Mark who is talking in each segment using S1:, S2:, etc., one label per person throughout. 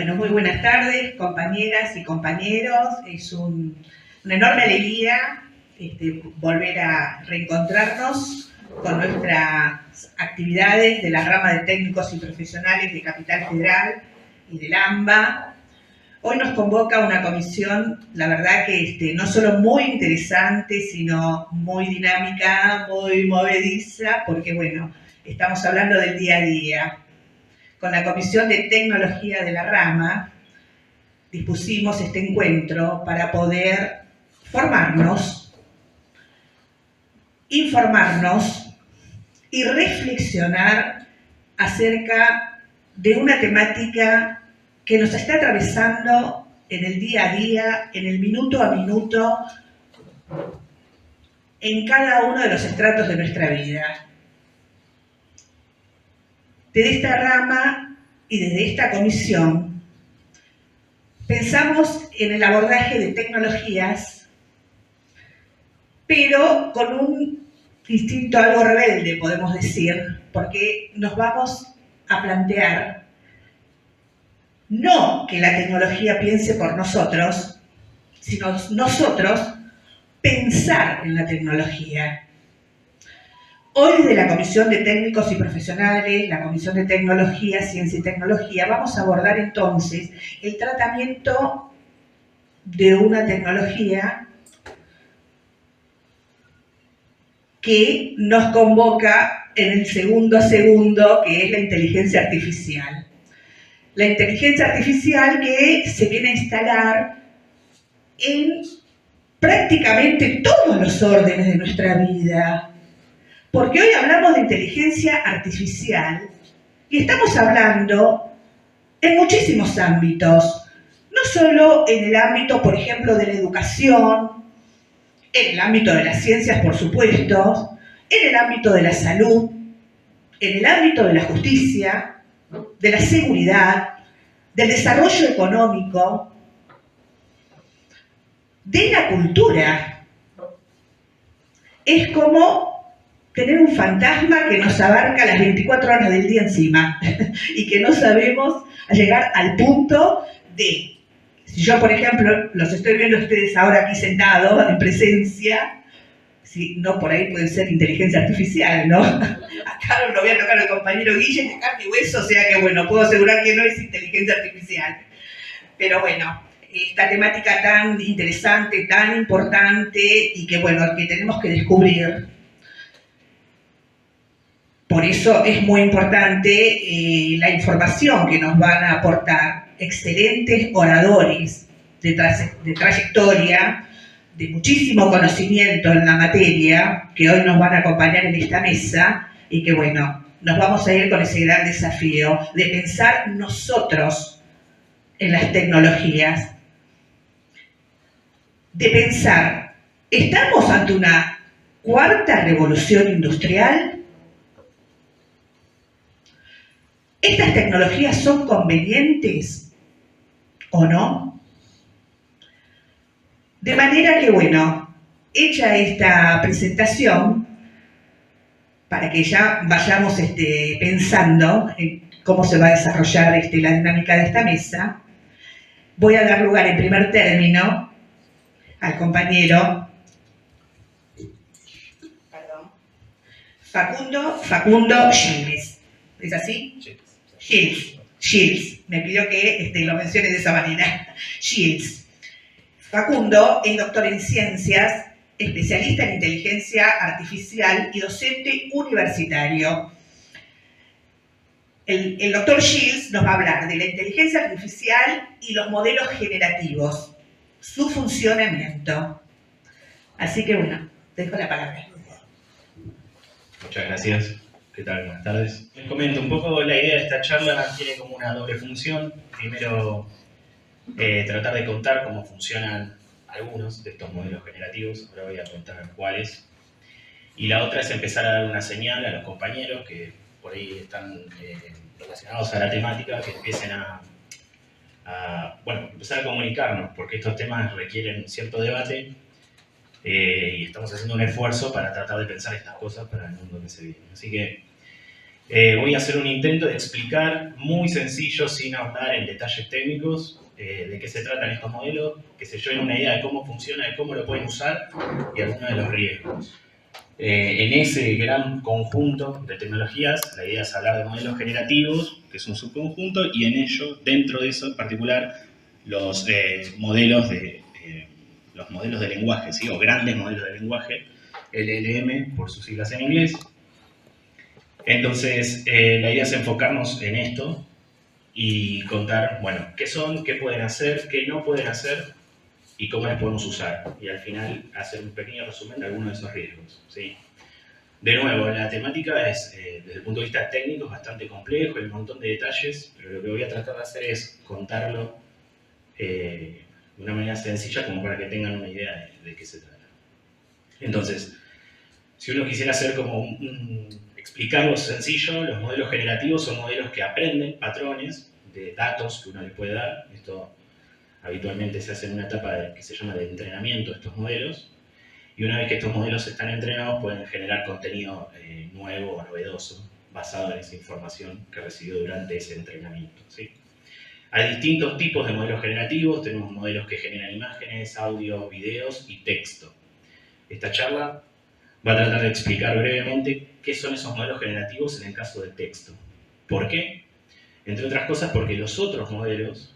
S1: Bueno, muy buenas tardes, compañeras y compañeros. Es una enorme alegría volver a reencontrarnos con nuestras actividades de la rama de técnicos y profesionales de Capital Federal y del AMBA. Hoy nos convoca una comisión, la verdad que no solo muy interesante, sino muy dinámica, muy movediza, porque bueno, estamos hablando del día a día. Con la Comisión de Tecnología de la Rama dispusimos este encuentro para poder formarnos, informarnos y reflexionar acerca de una temática que nos está atravesando en el día a día, en el minuto a minuto, en cada uno de los estratos de nuestra vida. Desde esta rama y desde esta comisión pensamos en el abordaje de tecnologías, pero con un instinto algo rebelde, podemos decir, porque nos vamos a plantear no que la tecnología piense por nosotros, sino nosotros pensar en la tecnología. Hoy desde la Comisión de Técnicos y Profesionales, la Comisión de Tecnología, Ciencia y Tecnología, vamos a abordar entonces el tratamiento de una tecnología que nos convoca en el segundo, que es la inteligencia artificial. La inteligencia artificial que se viene a instalar en prácticamente todos los órdenes de nuestra vida. Porque hoy hablamos de inteligencia artificial y estamos hablando en muchísimos ámbitos, no solo en el ámbito, por ejemplo, de la educación, en el ámbito de las ciencias, por supuesto, en el ámbito de la salud, en el ámbito de la justicia, de la seguridad, del desarrollo económico, de la cultura. Es como tener un fantasma que nos abarca las 24 horas del día encima y que no sabemos llegar al punto de, si yo por ejemplo los estoy viendo a ustedes ahora aquí sentados en presencia, si no por ahí puede ser inteligencia artificial, ¿no? Acá lo voy a tocar al compañero Guille de carne y hueso, o sea que bueno, puedo asegurar que no es inteligencia artificial. Pero bueno, esta temática tan interesante, tan importante y que bueno, que tenemos que descubrir. Por eso es muy importante la información que nos van a aportar excelentes oradores de trayectoria, de muchísimo conocimiento en la materia, que hoy nos van a acompañar en esta mesa y que, bueno, nos vamos a ir con ese gran desafío de pensar nosotros en las tecnologías, de pensar, ¿estamos ante una cuarta revolución industrial? ¿Estas tecnologías son convenientes o no? De manera que, bueno, hecha esta presentación, para que ya vayamos pensando en cómo se va a desarrollar la dinámica de esta mesa, voy a dar lugar en primer término al compañero Facundo Giles. ¿Es así? Giles. Me pidió que lo mencione de esa manera. Giles. Facundo es doctor en ciencias, especialista en inteligencia artificial y docente universitario. El doctor Giles nos va a hablar de la inteligencia artificial y los modelos generativos, su funcionamiento. Así que bueno, te dejo la palabra.
S2: Muchas gracias. ¿Qué tal? Buenas tardes. Les comento un poco, la idea de esta charla tiene como una doble función. Primero, tratar de contar cómo funcionan algunos de estos modelos generativos, ahora voy a contar cuáles. Y la otra es empezar a dar una señal a los compañeros que por ahí están relacionados a la temática, que empiecen bueno, empezar a comunicarnos, porque estos temas requieren cierto debate y estamos haciendo un esfuerzo para tratar de pensar estas cosas para el mundo que se viene. Así que Voy a hacer un intento de explicar muy sencillo, sin ahondar en detalles técnicos, de qué se tratan estos modelos, que se lleven una idea de cómo funciona, de cómo lo pueden usar y algunos de los riesgos. En ese gran conjunto de tecnologías, la idea es hablar de modelos generativos, que es un subconjunto, y en ello, dentro de eso en particular, los modelos de lenguaje, ¿sí? O grandes modelos de lenguaje, LLM por sus siglas en inglés. Entonces, la idea es enfocarnos en esto y contar, bueno, qué son, qué pueden hacer, qué no pueden hacer y cómo las podemos usar. Y al final hacer un pequeño resumen de algunos de esos riesgos, ¿sí? De nuevo, la temática es, desde el punto de vista técnico, es bastante complejo, hay un montón de detalles, pero lo que voy a tratar de hacer es contarlo de una manera sencilla como para que tengan una idea de qué se trata. Entonces, si uno quisiera hacer como explicarlo sencillo, los modelos generativos son modelos que aprenden patrones de datos que uno le puede dar. Esto habitualmente se hace en una etapa que se llama de entrenamiento de estos modelos. Y una vez que estos modelos están entrenados, pueden generar contenido nuevo o novedoso basado en esa información que recibió durante ese entrenamiento, ¿sí? Hay distintos tipos de modelos generativos. Tenemos modelos que generan imágenes, audio, videos y texto. Esta charla va a tratar de explicar brevemente qué son esos modelos generativos en el caso del texto. ¿Por qué? Entre otras cosas porque los otros modelos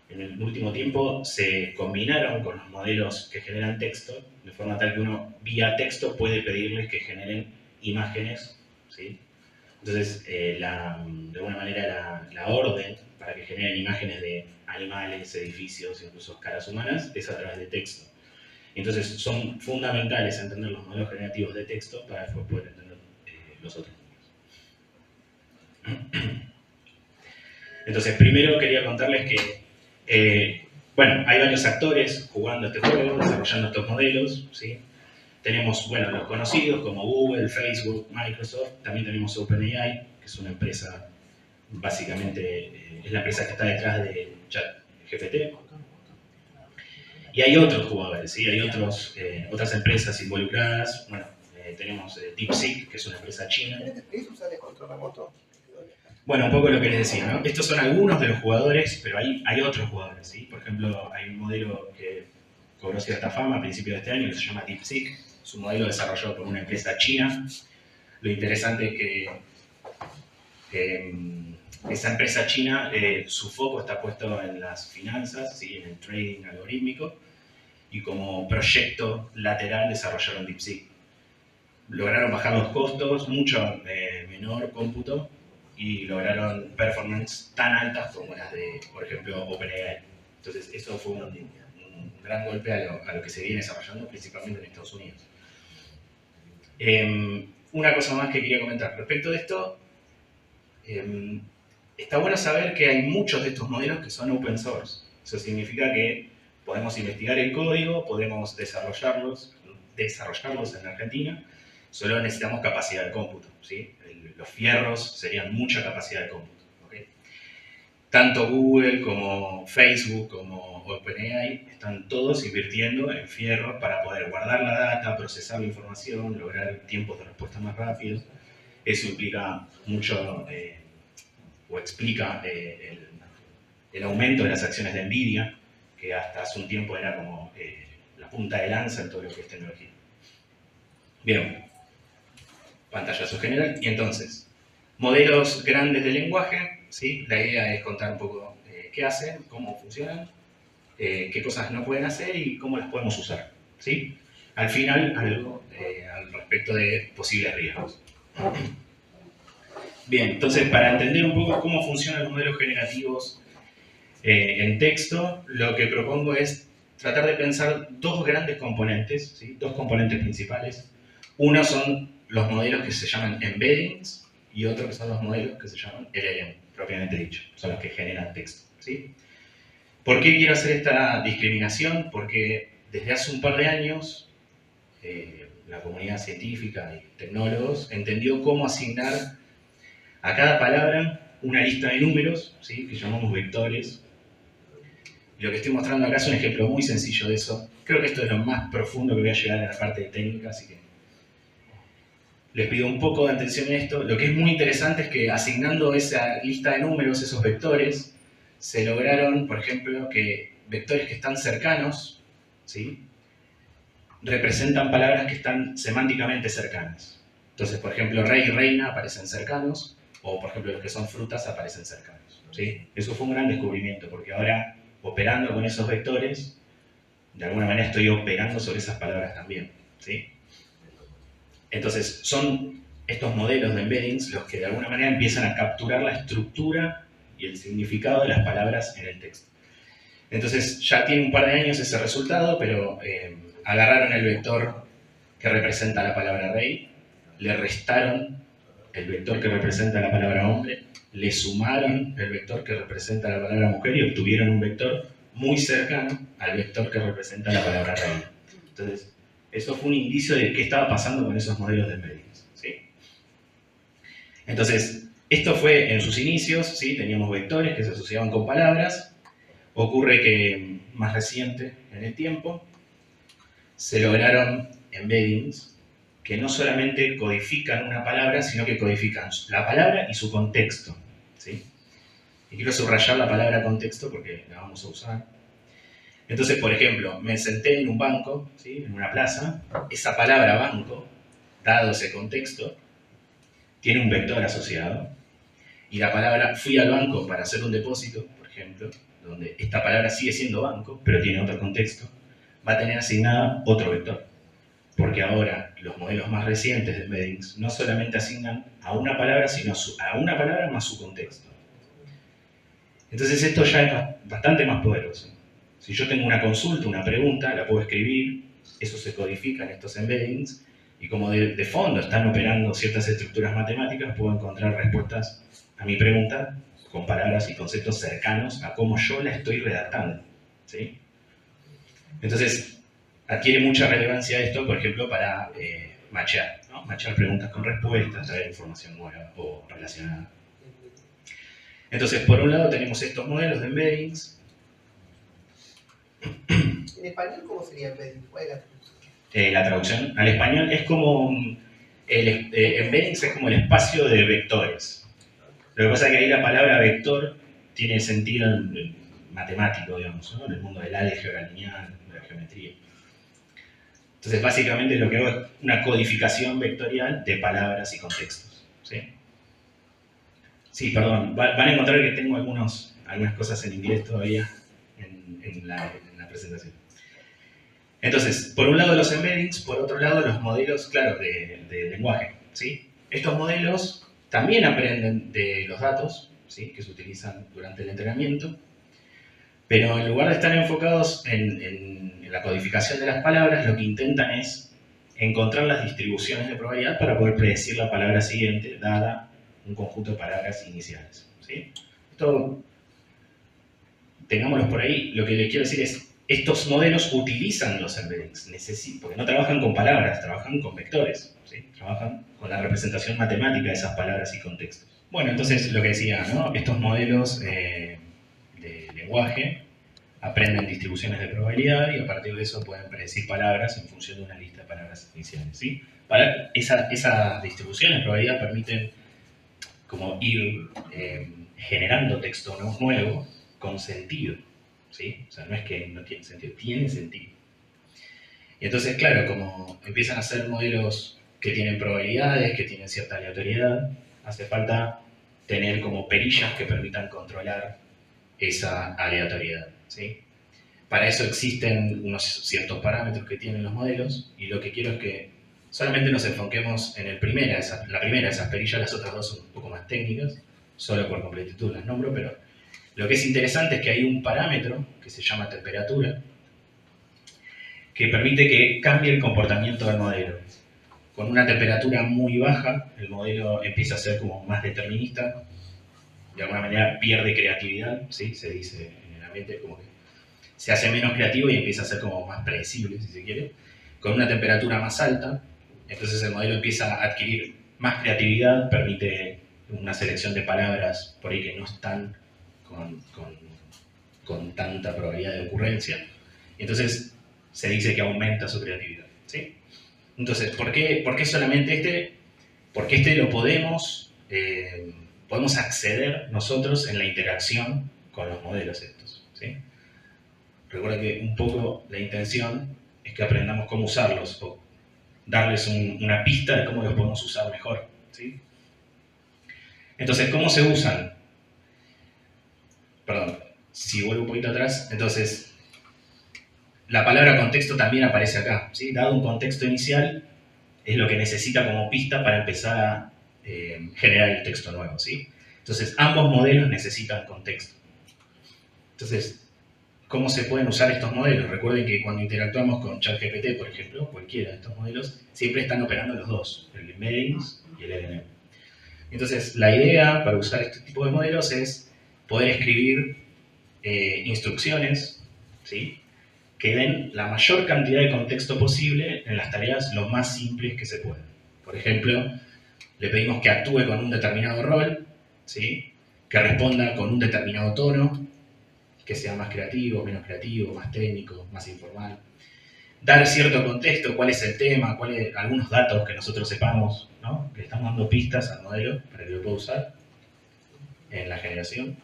S2: en el último tiempo se combinaron con los modelos que generan texto, de forma tal que uno vía texto puede pedirles que generen imágenes, ¿sí? Entonces, de alguna manera la orden para que generen imágenes de animales, edificios, incluso caras humanas, es a través de texto. Entonces son fundamentales entender los modelos generativos de texto para después poder entender los otros modelos. Entonces, primero quería contarles que, bueno, hay varios actores jugando este juego, desarrollando estos modelos, ¿sí? Tenemos, bueno, los conocidos como Google, Facebook, Microsoft. También tenemos OpenAI, que es una empresa, básicamente, es la empresa que está detrás de ChatGPT. Y hay otros jugadores, ¿sí? Hay otras empresas involucradas. Bueno, tenemos DeepSeek, que es una empresa china.
S3: ¿Eso usa de control remoto?
S2: Bueno, un poco lo que les decía, ¿no? Estos son algunos de los jugadores, pero hay otros jugadores, ¿sí? Por ejemplo, hay un modelo que cobró cierta fama a principios de este año que se llama DeepSeek. Es un modelo desarrollado por una empresa china. Lo interesante es que esa empresa china, su foco está puesto en las finanzas, ¿sí? En el trading algorítmico, y como proyecto lateral desarrollaron DeepSeek. Lograron bajar los costos, mucho menor cómputo, y lograron performance tan altas como las de, por ejemplo, OpenAI. Entonces, eso fue un gran golpe a lo que se viene desarrollando, principalmente en Estados Unidos. Una cosa más que quería comentar. Respecto de esto, está bueno saber que hay muchos de estos modelos que son open source. Eso significa que podemos investigar el código, podemos desarrollarlos en Argentina, solo necesitamos capacidad de cómputo, ¿sí? Los fierros serían mucha capacidad de cómputo, ¿okay? Tanto Google como Facebook como OpenAI están todos invirtiendo en fierros para poder guardar la data, procesar la información, lograr tiempos de respuesta más rápidos. Eso implica mucho, o explica el aumento de las acciones de NVIDIA, que hasta hace un tiempo era como la punta de lanza en todo lo que es tecnología. Bien, pantallazo general. Y entonces, modelos grandes de lenguaje, ¿sí? La idea es contar un poco qué hacen, cómo funcionan, qué cosas no pueden hacer y cómo las podemos usar, ¿sí? Al final, algo al respecto de posibles riesgos. Bien, entonces, para entender un poco cómo funcionan los modelos generativos en texto, lo que propongo es tratar de pensar dos grandes componentes, ¿sí? Dos componentes principales. Uno son los modelos que se llaman embeddings y otro que son los modelos que se llaman LLM, propiamente dicho, son los que generan texto, ¿sí? ¿Por qué quiero hacer esta discriminación? Porque desde hace un par de años la comunidad científica y tecnólogos entendió cómo asignar a cada palabra una lista de números, ¿sí? Que llamamos vectores. Y lo que estoy mostrando acá es un ejemplo muy sencillo de eso. Creo que esto es lo más profundo que voy a llegar en la parte de técnica, así que les pido un poco de atención a esto. Lo que es muy interesante es que asignando esa lista de números, esos vectores, se lograron, por ejemplo, que vectores que están cercanos, ¿sí?, representan palabras que están semánticamente cercanas. Entonces, por ejemplo, rey y reina aparecen cercanos, o por ejemplo, los que son frutas aparecen cercanos, ¿sí? Eso fue un gran descubrimiento, porque ahora, operando con esos vectores, de alguna manera estoy operando sobre esas palabras también, ¿sí? Entonces, son estos modelos de embeddings los que de alguna manera empiezan a capturar la estructura y el significado de las palabras en el texto. Entonces, ya tiene un par de años ese resultado, pero agarraron el vector que representa la palabra rey, le restaron el vector que representa la palabra hombre, le sumaron el vector que representa la palabra mujer y obtuvieron un vector muy cercano al vector que representa la palabra reina. Entonces, eso fue un indicio de qué estaba pasando con esos modelos de embeddings, ¿sí? Entonces, esto fue en sus inicios, ¿sí? Teníamos vectores que se asociaban con palabras. Ocurre que, más reciente en el tiempo, se lograron embeddings que no solamente codifican una palabra, sino que codifican la palabra y su contexto, ¿sí? Y quiero subrayar la palabra contexto porque la vamos a usar. Entonces, por ejemplo, me senté en un banco, ¿sí?, en una plaza. Esa palabra banco, dado ese contexto, tiene un vector asociado. Y la palabra fui al banco para hacer un depósito, por ejemplo, donde esta palabra sigue siendo banco, pero tiene otro contexto, va a tener asignada otro vector. Porque ahora los modelos más recientes de embeddings no solamente asignan a una palabra, sino a una palabra más su contexto. Entonces esto ya es bastante más poderoso. Si yo tengo una consulta, una pregunta, la puedo escribir, eso se codifica en estos embeddings, y como de fondo están operando ciertas estructuras matemáticas, puedo encontrar respuestas a mi pregunta con palabras y conceptos cercanos a cómo yo la estoy redactando, ¿sí? Entonces, adquiere mucha relevancia esto, por ejemplo, para matchear, ¿no? Matchear preguntas con respuestas, traer información nueva o relacionada. Entonces, por un lado tenemos estos modelos de embeddings.
S3: ¿En español cómo sería embedding? ¿Cuál es la traducción?
S2: La traducción al español es como, embeddings es como el espacio de vectores. Lo que pasa es que ahí la palabra vector tiene sentido en matemático, digamos, ¿no?, en el mundo del álgebra lineal, de la geometría. Entonces, básicamente lo que hago es una codificación vectorial de palabras y contextos, ¿sí? Sí, perdón, van a encontrar que tengo algunas cosas en inglés todavía en la presentación. Entonces, por un lado los embeddings, por otro lado los modelos, claro, de lenguaje, ¿sí? Estos modelos también aprenden de los datos, ¿sí?, que se utilizan durante el entrenamiento, pero en lugar de estar enfocados en la codificación de las palabras, lo que intentan es encontrar las distribuciones de probabilidad para poder predecir la palabra siguiente, dada un conjunto de palabras iniciales, ¿sí? Esto, tengámoslos por ahí, lo que les quiero decir es, estos modelos utilizan los embeddings, porque no trabajan con palabras, trabajan con vectores, ¿sí? Trabajan con la representación matemática de esas palabras y contextos. Bueno, entonces lo que decía, ¿no?, estos modelos de lenguaje aprenden distribuciones de probabilidad y a partir de eso pueden predecir palabras en función de una lista de palabras iniciales, ¿sí? Esas distribuciones de probabilidad permiten como ir generando texto nuevo con sentido, ¿sí? O sea, no es que no tiene sentido, tiene sentido. Y entonces, claro, como empiezan a ser modelos que tienen probabilidades, que tienen cierta aleatoriedad, hace falta tener como perillas que permitan controlar esa aleatoriedad, ¿sí? Para eso existen unos ciertos parámetros que tienen los modelos, y lo que quiero es que solamente nos enfoquemos en la primera de esas perillas. Las otras dos son un poco más técnicas, solo por completitud las nombro, pero lo que es interesante es que hay un parámetro que se llama temperatura, que permite que cambie el comportamiento del modelo. Con una temperatura muy baja, el modelo empieza a ser como más determinista, de alguna manera pierde creatividad, ¿sí? Se dice en el ambiente como que se hace menos creativo y empieza a ser como más predecible, si se quiere. Con una temperatura más alta, entonces el modelo empieza a adquirir más creatividad, permite una selección de palabras por ahí que no están con tanta probabilidad de ocurrencia. Entonces se dice que aumenta su creatividad, ¿sí? Entonces, ¿por qué solamente este? porque este lo podemos acceder nosotros en la interacción con los modelos estos, ¿sí? Recuerda que un poco la intención es que aprendamos cómo usarlos, o darles una pista de cómo los podemos usar mejor, ¿sí? Entonces, ¿cómo se usan? Perdón, si vuelvo un poquito atrás, entonces, la palabra contexto también aparece acá, ¿sí? Dado un contexto inicial, es lo que necesita como pista para empezar a generar el texto nuevo, ¿sí? Entonces, ambos modelos necesitan contexto. Entonces, ¿cómo se pueden usar estos modelos? Recuerden que cuando interactuamos con ChatGPT, por ejemplo, cualquiera de estos modelos, siempre están operando los dos, el embeddings y el LLM. Entonces, la idea para usar este tipo de modelos es poder escribir instrucciones, ¿sí?, que den la mayor cantidad de contexto posible en las tareas lo más simples que se puedan. Por ejemplo, le pedimos que actúe con un determinado rol, ¿sí?, que responda con un determinado tono, que sea más creativo, menos creativo, más técnico, más informal. Dar cierto contexto, cuál es el tema, algunos datos que nosotros sepamos, ¿no?, que estamos dando pistas al modelo para que lo pueda usar en la generación.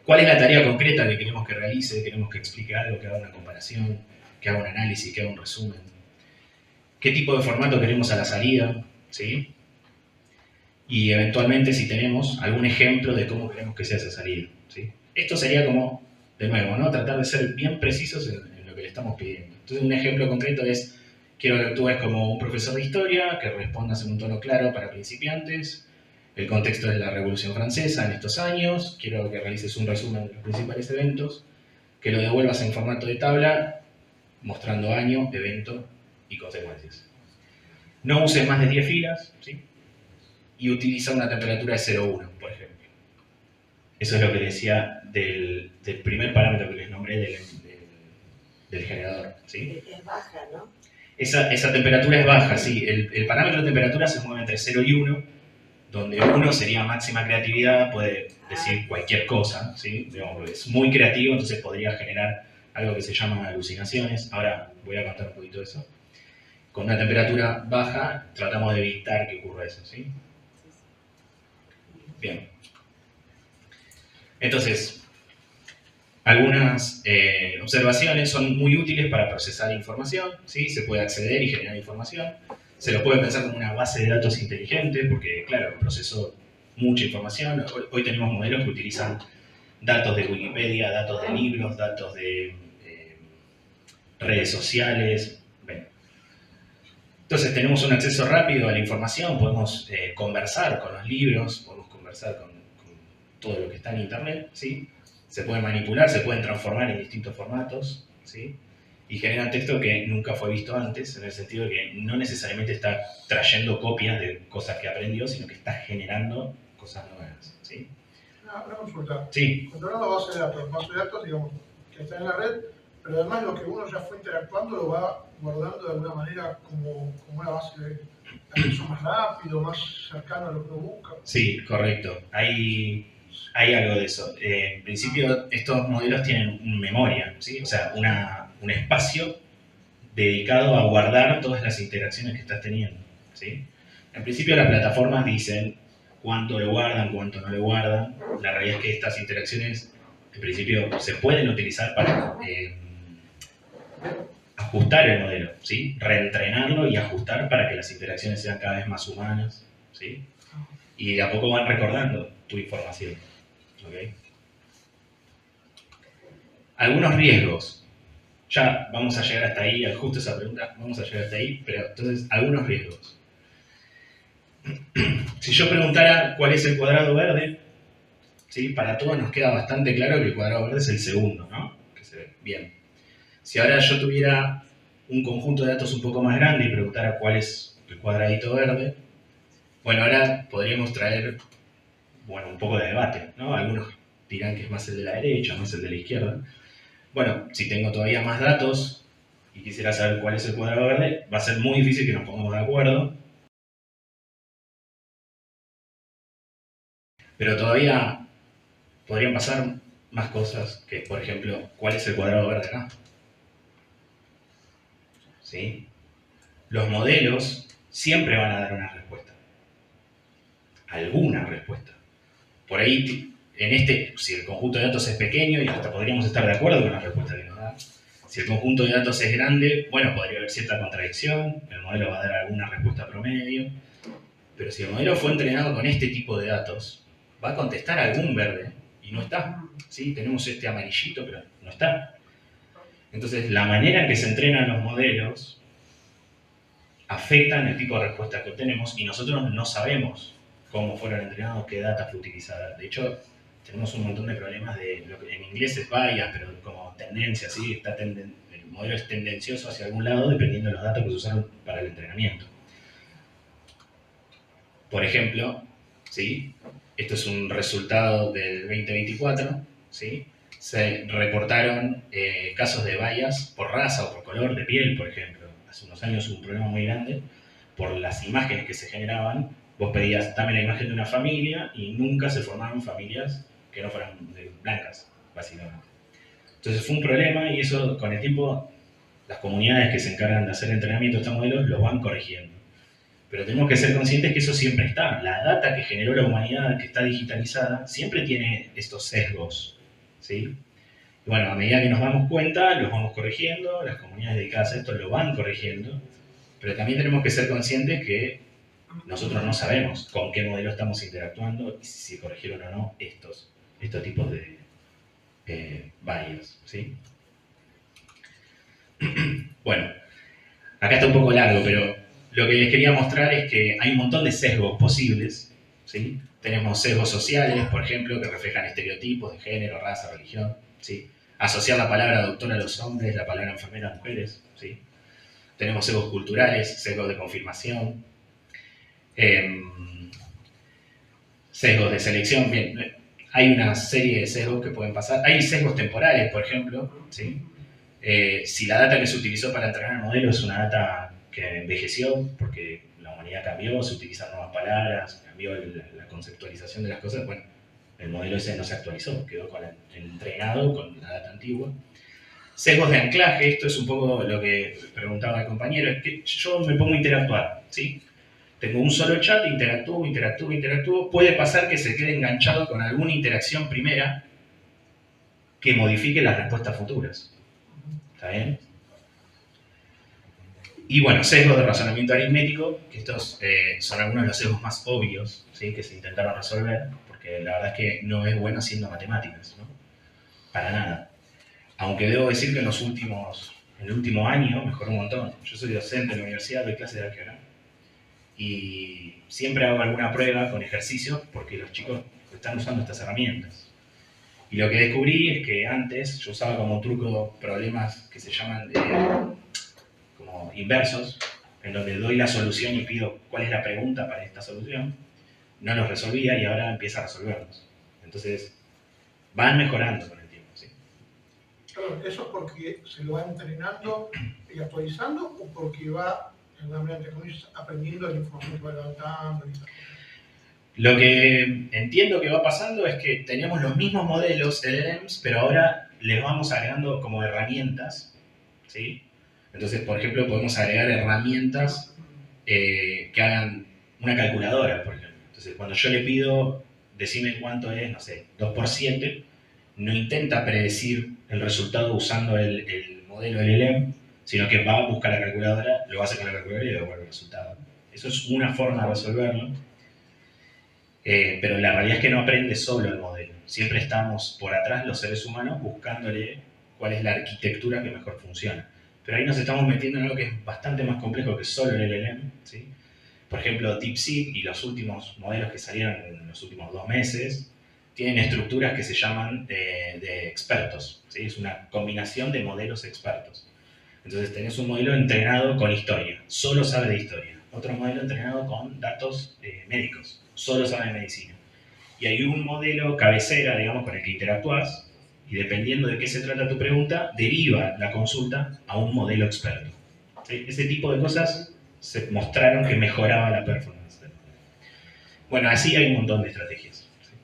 S2: ¿Cuál es la tarea concreta que queremos que realice? Queremos que explique algo, que haga una comparación, que haga un análisis, que haga un resumen. ¿Qué tipo de formato queremos a la salida? ¿Sí? Y eventualmente, si tenemos algún ejemplo de cómo queremos que sea esa salida, ¿sí? Esto sería como, de nuevo, ¿no?, tratar de ser bien precisos en lo que le estamos pidiendo. Entonces, un ejemplo concreto es: quiero que actúes como un profesor de historia, que respondas en un tono claro para principiantes. El contexto es la Revolución Francesa en estos años. Quiero que realices un resumen de los principales eventos, que lo devuelvas en formato de tabla, mostrando año, evento y consecuencias. No uses más de 10 filas, ¿sí?, y utiliza una temperatura de 0,1, por ejemplo. Eso es lo que decía del primer parámetro que les nombré del generador, ¿sí?
S4: Es baja, ¿no?
S2: Esa temperatura es baja, sí. El parámetro de temperatura se mueve entre 0 y 1, donde 1 sería máxima creatividad, puede decir cualquier cosa, ¿sí? Digamos, es muy creativo, entonces podría generar algo que se llama alucinaciones. Ahora voy a contar un poquito de eso. Con una temperatura baja tratamos de evitar que ocurra eso, ¿sí? Bien. Entonces, algunas observaciones son muy útiles para procesar información, ¿sí? Se puede acceder y generar información. Se lo puede pensar como una base de datos inteligente, porque, claro, procesó mucha información. Hoy tenemos modelos que utilizan datos de Wikipedia, datos de libros, datos de redes sociales. Bueno. Entonces tenemos un acceso rápido a la información, podemos conversar con los libros, podemos conversar con todo lo que está en Internet, ¿sí? Se pueden manipular, se pueden transformar en distintos formatos, ¿sí? Y generan texto que nunca fue visto antes, en el sentido de que no necesariamente está trayendo copias de cosas que aprendió, sino que está generando cosas nuevas, ¿sí?
S5: Una consulta.
S2: Sí.
S5: Cuando hablamos de base de datos, digamos, que está en la red, pero además lo que uno ya fue interactuando lo va guardando de alguna manera como una base de acceso más rápido, más cercano a lo que uno busca.
S2: Sí, correcto. Hay algo de eso. En principio, estos modelos tienen memoria, ¿sí? O sea, un espacio dedicado a guardar todas las interacciones que estás teniendo, ¿sí? En principio, las plataformas dicen cuánto lo guardan, cuánto no lo guardan. La realidad es que estas interacciones, en principio, se pueden utilizar para ajustar el modelo, ¿sí? Reentrenarlo y ajustar para que las interacciones sean cada vez más humanas, ¿sí? Y de a poco van recordando tu información. ¿Okay? Algunos riesgos. Ya vamos a llegar hasta ahí, justo esa pregunta, vamos a llegar hasta ahí, pero entonces, algunos riesgos. Si yo preguntara cuál es el cuadrado verde, ¿sí?, para todos nos queda bastante claro que el cuadrado verde es el segundo, ¿no? Que se ve bien. Si ahora yo tuviera un conjunto de datos un poco más grande y preguntara cuál es el cuadradito verde, bueno, ahora podríamos traer, bueno, un poco de debate, ¿no? Algunos dirán que es más el de la derecha, más el de la izquierda. Bueno, si tengo todavía más datos y quisiera saber cuál es el cuadrado verde, va a ser muy difícil que nos pongamos de acuerdo. Pero todavía podrían pasar más cosas que, por ejemplo, ¿cuál es el cuadrado verde acá? ¿Sí? Los modelos siempre van a dar una respuesta, alguna respuesta. Por ahí, si el conjunto de datos es pequeño, y hasta podríamos estar de acuerdo con la respuesta que nos da. Si el conjunto de datos es grande, bueno, podría haber cierta contradicción, el modelo va a dar alguna respuesta promedio, pero si el modelo fue entrenado con este tipo de datos, va a contestar algún verde, y no está. ¿Sí? Tenemos este amarillito, pero no está. Entonces, la manera en que se entrenan los modelos afectan el tipo de respuesta que obtenemos, y nosotros no sabemos cómo fueron entrenados, qué data fue utilizada. De hecho, tenemos un montón de problemas de lo que en inglés es bias, pero como tendencia, ¿sí? El modelo es tendencioso hacia algún lado dependiendo de los datos que se usaron para el entrenamiento. Por ejemplo, ¿sí? Esto es un resultado del 2024, ¿sí? Se reportaron casos de bias por raza o por color de piel, por ejemplo. Hace unos años hubo un problema muy grande por las imágenes que se generaban. Vos pedías, dame la imagen de una familia, y nunca se formaron familias que no fueran blancas, básicamente. Entonces fue un problema, y eso con el tiempo las comunidades que se encargan de hacer entrenamiento de estos modelos lo van corrigiendo. Pero tenemos que ser conscientes que eso siempre está. La data que generó la humanidad, que está digitalizada, siempre tiene estos sesgos, ¿sí? Y bueno, a medida que nos damos cuenta, los vamos corrigiendo, las comunidades dedicadas a esto lo van corrigiendo, pero también tenemos que ser conscientes que nosotros no sabemos con qué modelo estamos interactuando y si se corrigieron o no estos tipos de bias, ¿sí? Bueno, acá está un poco largo, pero lo que les quería mostrar es que hay un montón de sesgos posibles, ¿sí? Tenemos sesgos sociales, por ejemplo, que reflejan estereotipos de género, raza, religión, ¿sí? Asociar la palabra doctor a los hombres, la palabra enfermera a mujeres, ¿sí? Tenemos sesgos culturales, sesgos de confirmación, sesgos de selección. Bien, hay una serie de sesgos que pueden pasar. Hay sesgos temporales, por ejemplo, ¿sí? Si la data que se utilizó para entrenar el modelo es una data que envejeció porque la humanidad cambió, se utilizan nuevas palabras, cambió la conceptualización de las cosas, bueno, el modelo ese no se actualizó, quedó entrenado con la data antigua. Sesgos de anclaje, esto es un poco lo que preguntaba el compañero, es que yo me pongo a interactuar, ¿sí? Tengo un solo chat, interactúo, puede pasar que se quede enganchado con alguna interacción primera que modifique las respuestas futuras. ¿Está bien? Y bueno, sesgos de razonamiento aritmético, que estos son algunos de los sesgos más obvios, ¿sí? Que se intentaron resolver, porque la verdad es que no es bueno haciendo matemáticas, ¿no? Para nada. Aunque debo decir que en el último año mejoró un montón. Yo soy docente en la universidad, doy clases de álgebra, y siempre hago alguna prueba con ejercicios porque los chicos están usando estas herramientas. Y lo que descubrí es que antes yo usaba como truco problemas que se llaman como inversos, en donde doy la solución y pido cuál es la pregunta para esta solución. No los resolvía y ahora empieza a resolverlos. Entonces, van mejorando con el tiempo, ¿sí?
S5: Claro, ¿eso es porque se lo va entrenando y actualizando o porque va, en una manera, entre comillas, aprendiendo la información que va levantando?
S2: Lo que entiendo que va pasando es que tenemos los mismos modelos LLMs, pero ahora les vamos agregando como herramientas, ¿sí? Entonces, por ejemplo, podemos agregar herramientas que hagan una calculadora, por ejemplo. Entonces, cuando yo le pido, decime cuánto es, no sé, 2 por 7, no intenta predecir el resultado usando el modelo LLM, sino que va a buscar la calculadora, lo hace con la calculadora y le devuelve el resultado. Eso es una forma de resolverlo. Pero la realidad es que no aprende solo el modelo. Siempre estamos por atrás los seres humanos buscándole cuál es la arquitectura que mejor funciona. Pero ahí nos estamos metiendo en algo que es bastante más complejo que solo el LLM, ¿sí? Por ejemplo, DeepSeek y los últimos modelos que salieron en los últimos 2 meses tienen estructuras que se llaman de expertos, ¿sí? Es una combinación de modelos expertos. Entonces tenés un modelo entrenado con historia, solo sabe de historia. Otro modelo entrenado con datos médicos, solo sabe de medicina. Y hay un modelo cabecera, digamos, con el que interactúas, y dependiendo de qué se trata tu pregunta, deriva la consulta a un modelo experto. ¿Sí? Ese tipo de cosas se mostraron que mejoraba la performance del modelo. Bueno, así hay un montón de estrategias. ¿Sí?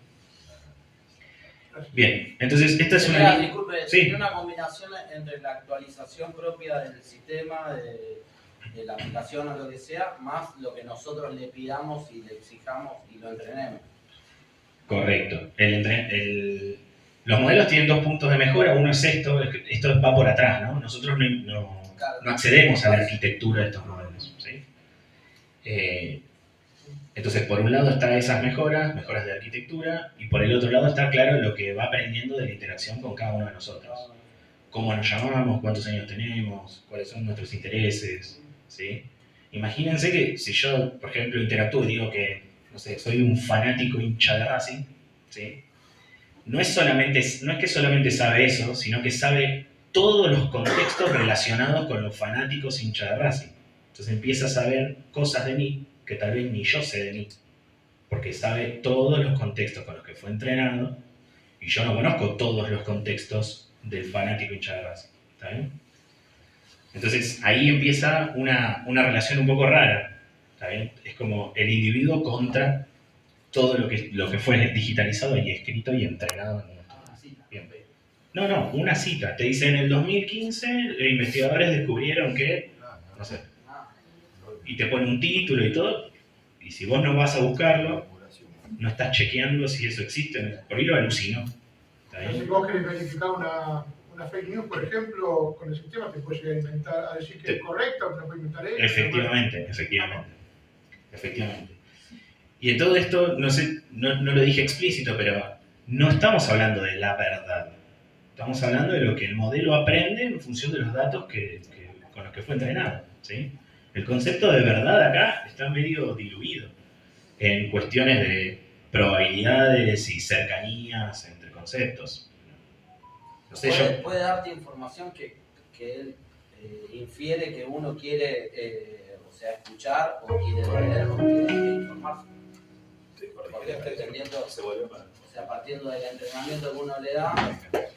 S2: Bien, entonces esta es
S4: Disculpe,
S2: sí.
S4: ¿sería una combinación entre la actualización propia del sistema, de la aplicación o lo que sea, más lo que nosotros le pidamos y le exijamos y lo entrenemos.
S2: Correcto. Los modelos tienen 2 puntos de mejora. Uno es esto va por atrás, ¿no? Nosotros no accedemos a la arquitectura de estos modelos, ¿sí? Entonces, por un lado están esas mejoras de arquitectura, y por el otro lado está claro lo que va aprendiendo de la interacción con cada uno de nosotros. Cómo nos llamamos, cuántos años tenemos, cuáles son nuestros intereses, ¿sí? Imagínense que si yo, por ejemplo, interactúo y digo que, no sé, soy un fanático hincha de Racing, ¿sí? No es que solamente sabe eso, sino que sabe todos los contextos relacionados con los fanáticos hincha de Racing. Entonces empieza a saber cosas de mí que tal vez ni yo sé de mí, porque sabe todos los contextos con los que fue entrenado, y yo no conozco todos los contextos del fanático hincha de Racing. ¿Está bien? Entonces ahí empieza una relación un poco rara. ¿Está bien? Es como el individuo contra todo lo que fue digitalizado y escrito y entrenado en nuestro. Bien. No, una cita. Te dice, en el 2015 investigadores descubrieron que, no sé, y te pone un título y todo, y si vos no vas a buscarlo, no estás chequeando si eso existe, por ahí lo alucino.
S5: Si vos querés verificar una fake news, por ejemplo, con el sistema te puedes llegar a inventar, a decir que es correcta, o que no puede inventar eso.
S2: Efectivamente. Y en todo esto, no lo dije explícito, pero no estamos hablando de la verdad. Estamos hablando de lo que el modelo aprende en función de los datos con los que fue entrenado, ¿sí? El concepto de verdad acá está medio diluido en cuestiones de probabilidades y cercanías entre conceptos. No sé,
S4: puede darte información que él infiere que uno quiere escuchar o quiere leer o quiere informarse. Porque partiendo del entrenamiento que uno le da,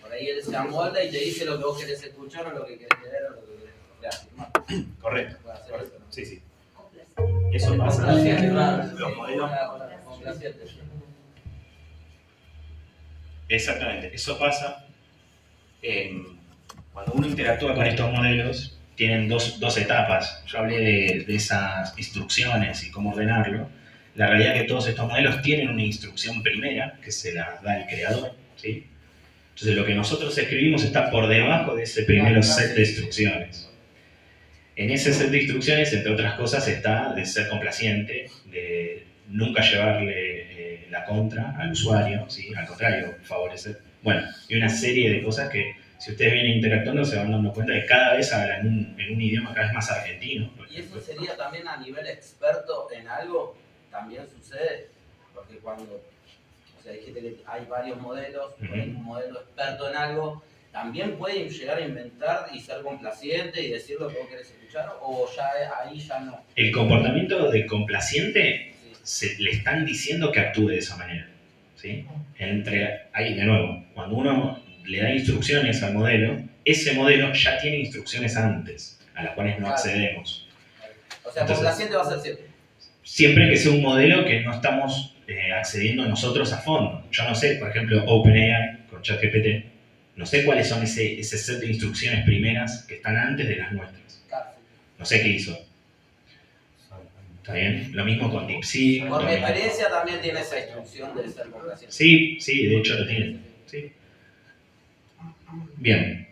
S4: por ahí él se amolda y te dice lo que vos querés escuchar o lo que querés leer o lo que querés afirmar.
S2: Correcto. Sí. Eso pasa.
S4: Los modelos.
S2: Exactamente, eso pasa. Cuando uno interactúa con estos modelos, tienen dos etapas. Yo hablé de esas instrucciones y cómo ordenarlo. La realidad es que todos estos modelos tienen una instrucción primera, que se la da el creador, ¿sí? Entonces lo que nosotros escribimos está por debajo de ese primer set de instrucciones. En ese set de instrucciones, entre otras cosas, está de ser complaciente, de nunca llevarle la contra al usuario, ¿sí? Al contrario, favorecer. Bueno, y una serie de cosas que, si ustedes vienen interactuando, se van dando cuenta de que cada vez hablan en un idioma cada vez más argentino.
S4: ¿Y eso sería también a nivel experto en algo? También sucede, porque cuando, dijiste que hay varios modelos, hay un modelo experto en algo, ¿también pueden llegar a inventar y ser complaciente y decir lo que vos querés escuchar, o ahí ya no?
S2: El comportamiento de complaciente, le están diciendo que actúe de esa manera, ¿sí? Ahí, de nuevo, cuando uno le da instrucciones al modelo, ese modelo ya tiene instrucciones antes, a las cuales no accedemos.
S4: O sea, entonces, complaciente va a ser siempre.
S2: Siempre que sea un modelo que no estamos accediendo nosotros a fondo. Yo no sé, por ejemplo, OpenAI con ChatGPT, no sé cuáles son ese set de instrucciones primeras que están antes de las nuestras. No sé qué hizo. ¿Está bien? Lo mismo con DeepSeek.
S4: Por mi experiencia también tiene esa instrucción de ser complaciente.
S2: Sí, de hecho lo tiene. Sí. Bien.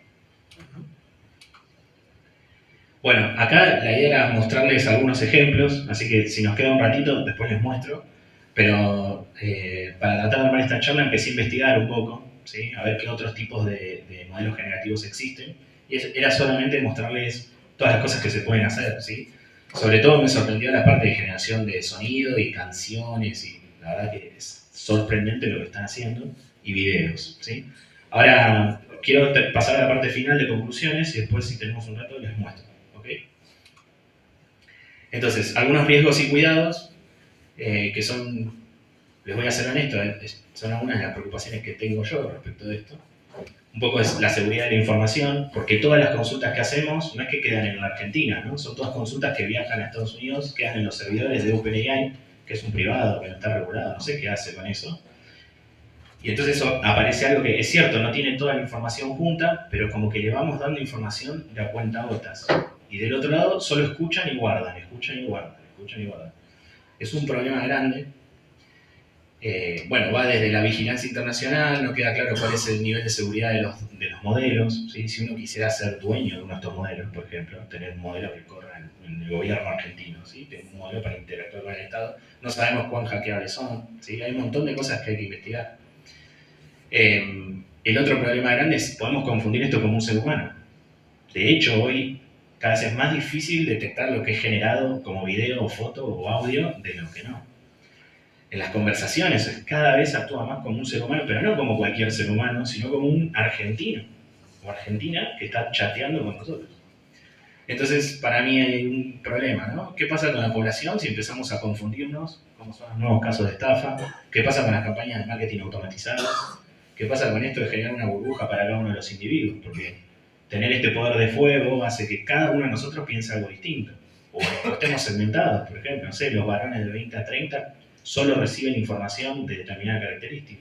S2: Bueno, acá la idea era mostrarles algunos ejemplos, así que si nos queda un ratito, después les muestro. Pero para tratar de armar esta charla empecé a investigar un poco, ¿sí? A ver qué otros tipos de modelos generativos existen. Y era solamente mostrarles todas las cosas que se pueden hacer, ¿sí? Sobre todo me sorprendió la parte de generación de sonido y canciones, y la verdad que es sorprendente lo que están haciendo, y videos, ¿sí? Ahora quiero pasar a la parte final de conclusiones y después, si tenemos un rato, les muestro. ¿Okay? Entonces, algunos riesgos y cuidados que son, les voy a ser honesto, son algunas de las preocupaciones que tengo yo respecto de esto. Un poco es la seguridad de la información, porque todas las consultas que hacemos no es que quedan en la Argentina, ¿no? Son todas consultas que viajan a Estados Unidos, quedan en los servidores de OpenAI, que es un privado, que no está regulado, no sé qué hace con eso. Y entonces eso aparece algo que es cierto, no tiene toda la información junta, pero como que le vamos dando información de a cuenta gotas. y del otro lado solo escuchan y guardan, escuchan y guardan, escuchan y guardan. Es un problema grande. Bueno, va desde la vigilancia internacional, no queda claro cuál es el nivel de seguridad de los modelos, ¿sí? Si uno quisiera ser dueño de uno de estos modelos, por ejemplo, tener un modelo que corra en el gobierno argentino, ¿sí? Tener un modelo para interactuar con el Estado, no sabemos cuán hackeables son, ¿sí? Hay un montón de cosas que hay que investigar. El otro problema grande es podemos confundir esto como un ser humano. De hecho, hoy cada vez es más difícil detectar lo que es generado como video, o foto o audio de lo que no. En las conversaciones cada vez actúa más como un ser humano, pero no como cualquier ser humano, sino como un argentino o argentina que está chateando con nosotros. Entonces, para mí hay un problema, ¿no? ¿Qué pasa con la población si empezamos a confundirnos? ¿Cómo son los nuevos casos de estafa? ¿Qué pasa con las campañas de marketing automatizadas? ¿Qué pasa con esto de generar una burbuja para cada uno de los individuos? Porque tener este poder de fuego hace que cada uno de nosotros piense algo distinto. O estemos segmentados, por ejemplo, no sé, los varones de 20 a 30 solo reciben información de determinada característica,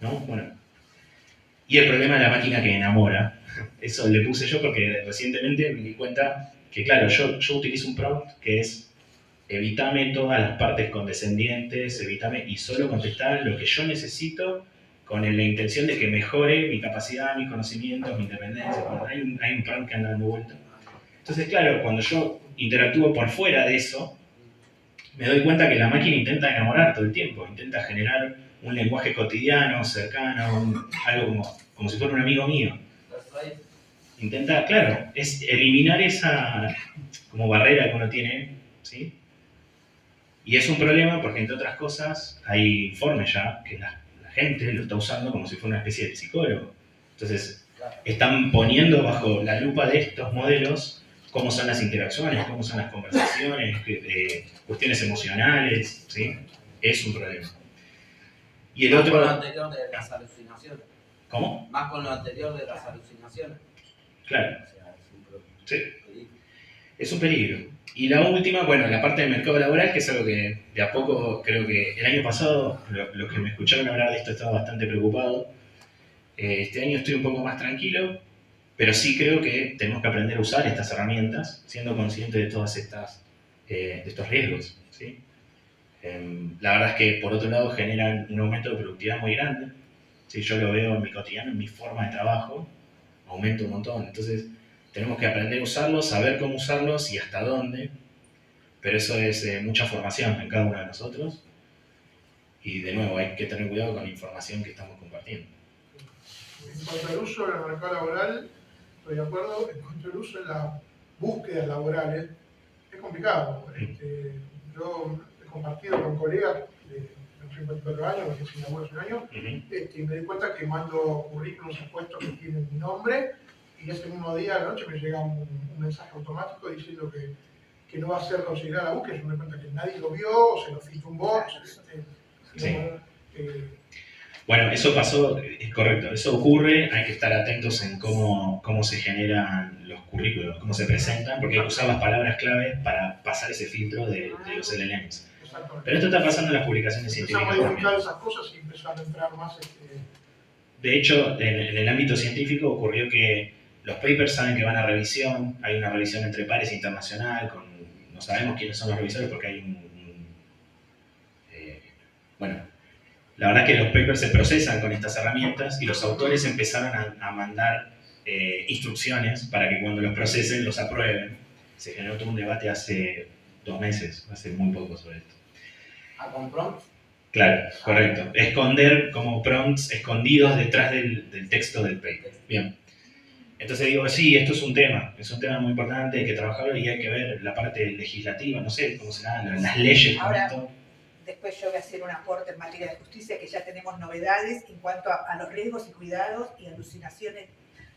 S2: ¿no? Bueno. Y el problema de la máquina que enamora, eso le puse yo porque recientemente me di cuenta que, claro, yo utilizo un prompt que es evítame todas las partes condescendientes, evítame y solo contestar lo que yo necesito con la intención de que mejore mi capacidad, mis conocimientos, mi independencia. Bueno, hay un prompt que anda dando vuelta. Entonces, claro, cuando yo interactúo por fuera de eso, me doy cuenta que la máquina intenta enamorar todo el tiempo, intenta generar un lenguaje cotidiano, cercano, algo como si fuera un amigo mío. Intenta, claro, es eliminar esa como barrera que uno tiene, ¿sí? Y es un problema porque, entre otras cosas, hay informes ya que la gente lo está usando como si fuera una especie de psicólogo. Entonces, están poniendo bajo la lupa de estos modelos cómo son las interacciones, cómo son las conversaciones, cuestiones emocionales, ¿sí? Es un problema. Y el otro...
S4: Con lo anterior de las alucinaciones.
S2: ¿Cómo?
S4: Más con lo anterior de las alucinaciones.
S2: Claro.
S4: O sea, es un problema.
S2: Sí. Es un peligro. Y la última, bueno, la parte del mercado laboral, que es algo que de a poco, creo que el año pasado, los que me escucharon hablar de esto estaba bastante preocupado. Este año estoy un poco más tranquilo, pero sí creo que tenemos que aprender a usar estas herramientas, siendo conscientes de todas estas, de estos riesgos, ¿sí? La verdad es que, por otro lado, generan un aumento de productividad muy grande. ¿Sí? Yo lo veo en mi cotidiano, en mi forma de trabajo, aumenta un montón. Entonces, tenemos que aprender a usarlos, saber cómo usarlos y hasta dónde, pero eso es mucha formación en cada uno de nosotros. Y, de nuevo, hay que tener cuidado con la información que estamos compartiendo.
S5: En cuanto al uso del mercado laboral, estoy de acuerdo. En cuanto al uso de las búsquedas laborales, es complicado. Yo he compartido con colegas de 54 años, que se inauguró hace un año, y me di cuenta que mando currículums a puestos que tienen mi nombre, y ese mismo día a la noche me llega un mensaje automático diciendo que no va a ser considerada la búsqueda. Yo me di cuenta que nadie lo vio, o se lo filtró un bot.
S2: Sí. Bueno, eso pasó, es correcto, eso ocurre, hay que estar atentos en cómo se generan los currículos, cómo se presentan, porque hay que usar las palabras clave para pasar ese filtro de los LLMs. Pero esto está pasando en las publicaciones científicas.
S5: Empezamos a modificar esas cosas y empezaron a entrar más.
S2: De hecho, en el ámbito científico ocurrió que los papers saben que van a revisión, hay una revisión entre pares internacional, no sabemos quiénes son los revisores porque hay bueno, la verdad es que los papers se procesan con estas herramientas y los autores empezaron a mandar instrucciones para que cuando los procesen los aprueben. Se generó todo un debate hace 2 meses, hace muy poco sobre esto.
S4: ¿Con prompts?
S2: Claro, correcto. Esconder como prompts escondidos detrás del texto del paper. Bien. Entonces digo, sí, esto es un tema muy importante, hay que trabajarlo y hay que ver la parte legislativa, no sé cómo serán las leyes con esto.
S6: Después yo voy a hacer un aporte en materia de justicia, que ya tenemos novedades en cuanto a los riesgos y cuidados y alucinaciones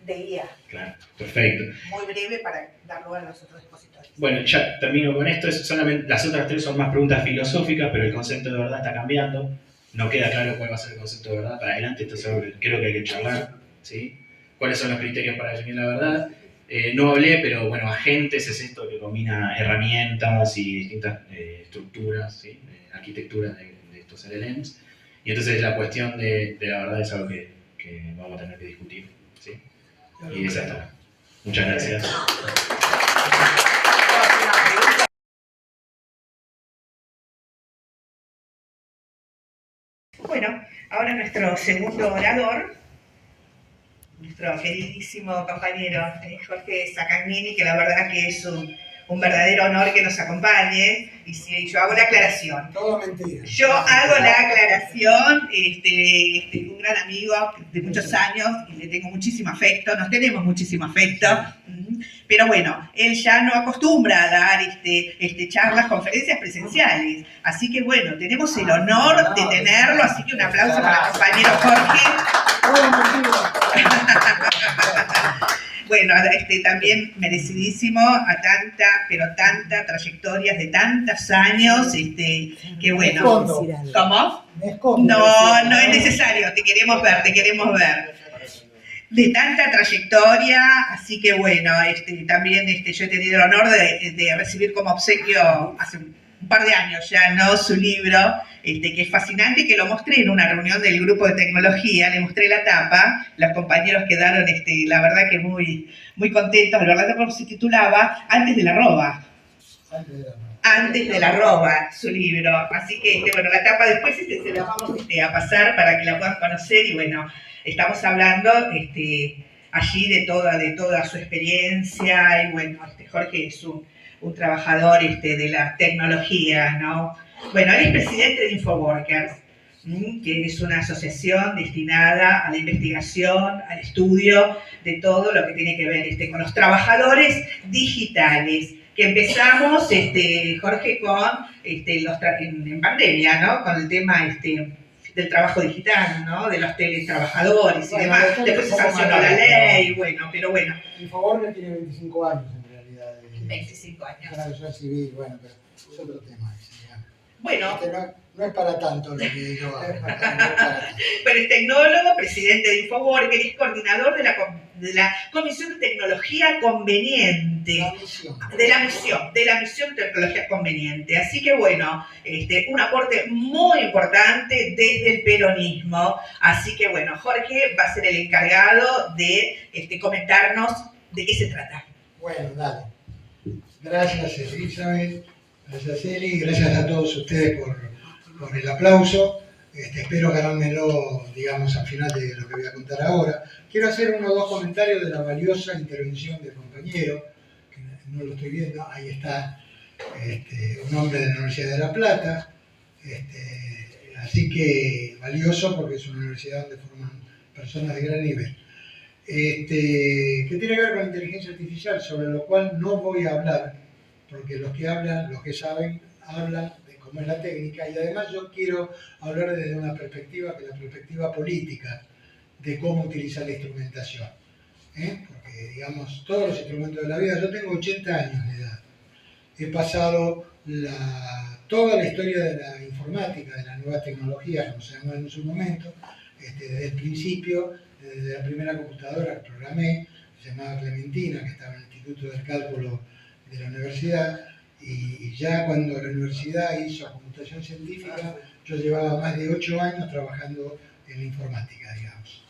S6: de IA.
S2: Claro, perfecto.
S6: Muy breve para dar lugar a los otros expositores.
S2: Bueno, ya termino con esto. Solamente, las otras 3 son más preguntas filosóficas, pero el concepto de verdad está cambiando. No queda claro cuál va a ser el concepto de verdad para adelante, esto es algo que creo que hay que charlar, ¿sí? ¿Cuáles son los criterios para definir la verdad? No hablé, pero bueno, agentes es esto que combina herramientas y distintas estructuras, ¿sí? Arquitecturas de estos LLMs. Y entonces la cuestión de la verdad es algo que vamos a tener que discutir, ¿sí? Y esa está. Muchas gracias.
S1: Bueno, ahora nuestro segundo orador, nuestro queridísimo compañero Jorge Sacagnini, que la verdad que es un verdadero honor que nos acompañe. Y si yo hago la aclaración.
S7: Todo mentira.
S1: Yo hago la aclaración, un gran amigo de muchos años, y le tengo muchísimo afecto, nos tenemos muchísimo afecto, pero bueno, él ya no acostumbra a dar charlas, conferencias presenciales, así que bueno, tenemos el honor de tenerlo, así que un aplauso para el compañero Jorge. Bueno, también merecidísimo a tanta trayectoria de tantos años, que bueno. ¿Cómo? No es necesario, te queremos ver. De tanta trayectoria, así que bueno, también yo he tenido el honor de recibir como obsequio hace un par de años ya, ¿no? Su libro, que es fascinante, que lo mostré en una reunión del grupo de tecnología, le mostré la tapa, los compañeros quedaron, la verdad que muy, muy contentos, la verdad que se titulaba Antes de la Roba. Antes de la Roba, su libro. Así que, bueno, la tapa después se la vamos a pasar para que la puedan conocer y bueno, estamos hablando allí de toda su experiencia y bueno, Jorge es un trabajador de la tecnología, ¿no? Bueno, él es presidente de Infoworkers, que es una asociación destinada a la investigación, al estudio de todo lo que tiene que ver con los trabajadores digitales, que empezamos, Jorge, con en pandemia, ¿no? Con el tema del trabajo digital, ¿no? De los teletrabajadores y demás. Después se sancionó la ley, bueno, pero bueno.
S7: Infoworkers tiene 25 años en realidad.
S1: 25 años.
S7: Es una asociación civil, bueno, pero es otro tema.
S1: Bueno.
S7: No es para tanto lo que yo hago.
S1: Pero es tecnólogo, presidente de Infoworkers, es coordinador de la Comisión de Tecnología Conveniente. De la misión de Tecnología Conveniente. Así que bueno, un aporte muy importante desde el peronismo. Así que bueno, Jorge va a ser el encargado de comentarnos de qué se trata.
S7: Bueno, dale. Gracias, Elizabeth. Gracias, Eli. Gracias a todos ustedes por el aplauso. Espero ganármelo, digamos, al final de lo que voy a contar ahora. Quiero hacer uno o dos comentarios de la valiosa intervención del compañero, que no lo estoy viendo, ahí está, un hombre de la Universidad de La Plata. Así que valioso porque es una universidad donde forman personas de gran nivel. Que tiene que ver con la inteligencia artificial, sobre lo cual no voy a hablar, porque los que hablan, los que saben, hablan de cómo es la técnica, y además yo quiero hablar desde una perspectiva, que es la perspectiva política, de cómo utilizar la instrumentación. Porque, digamos, todos los instrumentos de la vida, yo tengo 80 años de edad, he pasado toda la historia de la informática, de las nuevas tecnologías, como se llama en su momento, desde el principio, desde la primera computadora que programé, se llamaba Clementina, que estaba en el Instituto del Cálculo de la universidad, y ya cuando la universidad hizo computación científica, yo llevaba más de 8 años trabajando en la informática, digamos.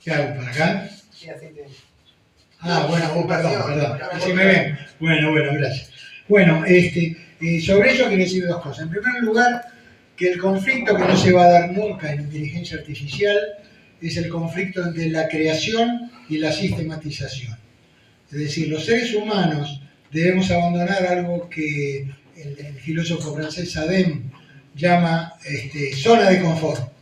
S7: ¿Qué hago para acá?
S3: Sí, así te...
S7: Bueno, perdón, así me ven. Bueno, gracias. Bueno, sobre ello quiero decir dos cosas. En primer lugar, que el conflicto que no se va a dar nunca en inteligencia artificial es el conflicto entre la creación y la sistematización. Es decir, los seres humanos debemos abandonar algo que el filósofo francés Adem llama zona de confort.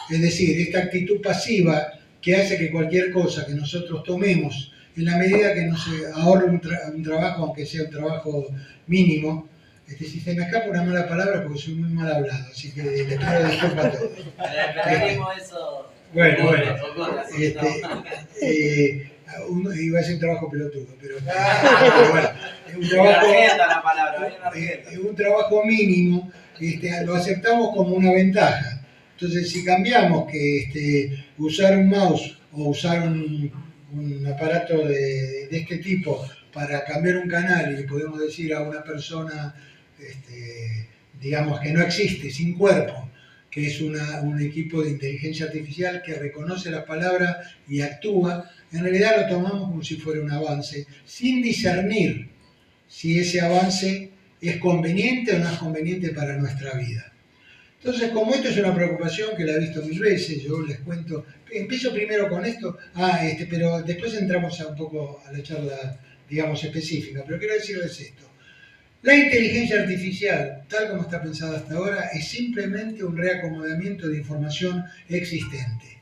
S7: Es decir, esta actitud pasiva que hace que cualquier cosa que nosotros tomemos, en la medida que nos ahorre un trabajo, aunque sea un trabajo mínimo, si se me escapa una mala palabra porque soy muy mal hablado, así que les pido disculpas a todos. Bueno. Iba a ser un trabajo pelotudo, pero bueno, es un trabajo mínimo, lo aceptamos como una ventaja. Entonces, si cambiamos que usar un mouse o usar un aparato de este tipo para cambiar un canal, y le podemos decir a una persona, digamos, que no existe, sin cuerpo, que es un equipo de inteligencia artificial que reconoce la palabra y actúa, en realidad lo tomamos como si fuera un avance, sin discernir si ese avance es conveniente o no es conveniente para nuestra vida. Entonces, como esto es una preocupación que la he visto mil veces, yo les cuento, empiezo primero con esto, pero después entramos un poco a la charla, digamos, específica, pero quiero decirles esto. La inteligencia artificial, tal como está pensada hasta ahora, es simplemente un reacomodamiento de información existente.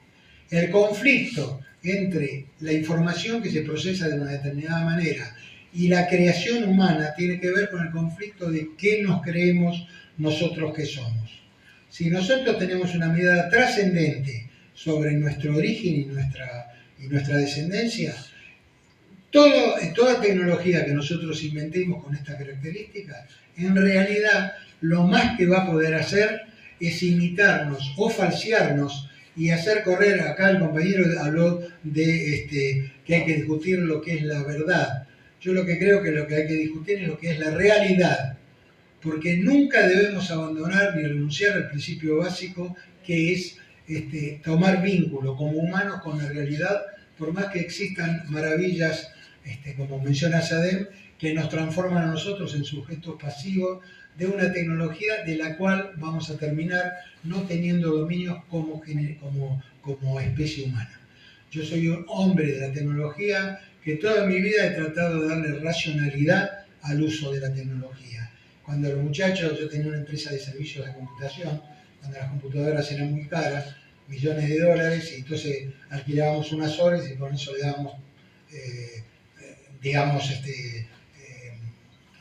S7: El conflicto entre la información que se procesa de una determinada manera y la creación humana tiene que ver con el conflicto de qué nos creemos nosotros que somos. Si nosotros tenemos una mirada trascendente sobre nuestro origen y nuestra descendencia, toda tecnología que nosotros inventemos con estas características, en realidad lo más que va a poder hacer es imitarnos o falsearnos y hacer correr. Acá el compañero habló de que hay que discutir lo que es la verdad. Yo lo que creo que lo que hay que discutir es lo que es la realidad, porque nunca debemos abandonar ni renunciar al principio básico que es tomar vínculo como humanos con la realidad, por más que existan maravillas, como menciona Sadem, que nos transforman a nosotros en sujetos pasivos de una tecnología de la cual vamos a terminar no teniendo dominios como especie humana. Yo soy un hombre de la tecnología que toda mi vida he tratado de darle racionalidad al uso de la tecnología. Cuando los muchachos, yo tenía una empresa de servicios de computación, cuando las computadoras eran muy caras, millones de dólares, y entonces alquilábamos unas horas y con eso le dábamos,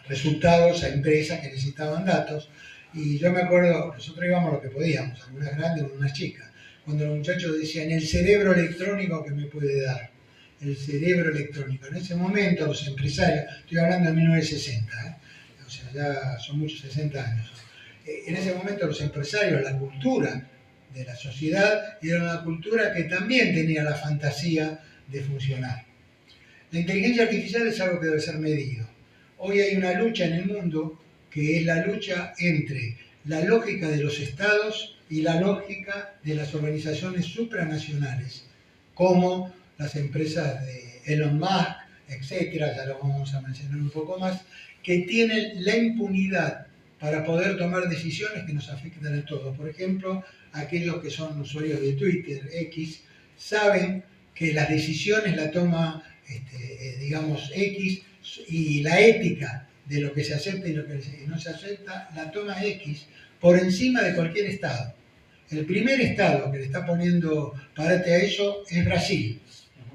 S7: resultados a empresas que necesitaban datos. Y yo me acuerdo, nosotros íbamos lo que podíamos, algunas grandes, algunas chicas, cuando los muchachos decían, el cerebro electrónico que me puede dar, el cerebro electrónico. En ese momento los empresarios, estoy hablando de 1960, o sea, ya son muchos 60 años, en ese momento los empresarios, la cultura de la sociedad, era una cultura que también tenía la fantasía de funcionar. La inteligencia artificial es algo que debe ser medido. Hoy hay una lucha en el mundo que es la lucha entre la lógica de los estados y la lógica de las organizaciones supranacionales, como las empresas de Elon Musk, etcétera, ya lo vamos a mencionar un poco más, que tienen la impunidad para poder tomar decisiones que nos afectan a todos. Por ejemplo, aquellos que son usuarios de Twitter, X, saben que las decisiones la toma, digamos, X, y la ética de lo que se acepta y lo que no se acepta, la toma X por encima de cualquier estado. El primer estado que le está poniendo parate a eso es Brasil.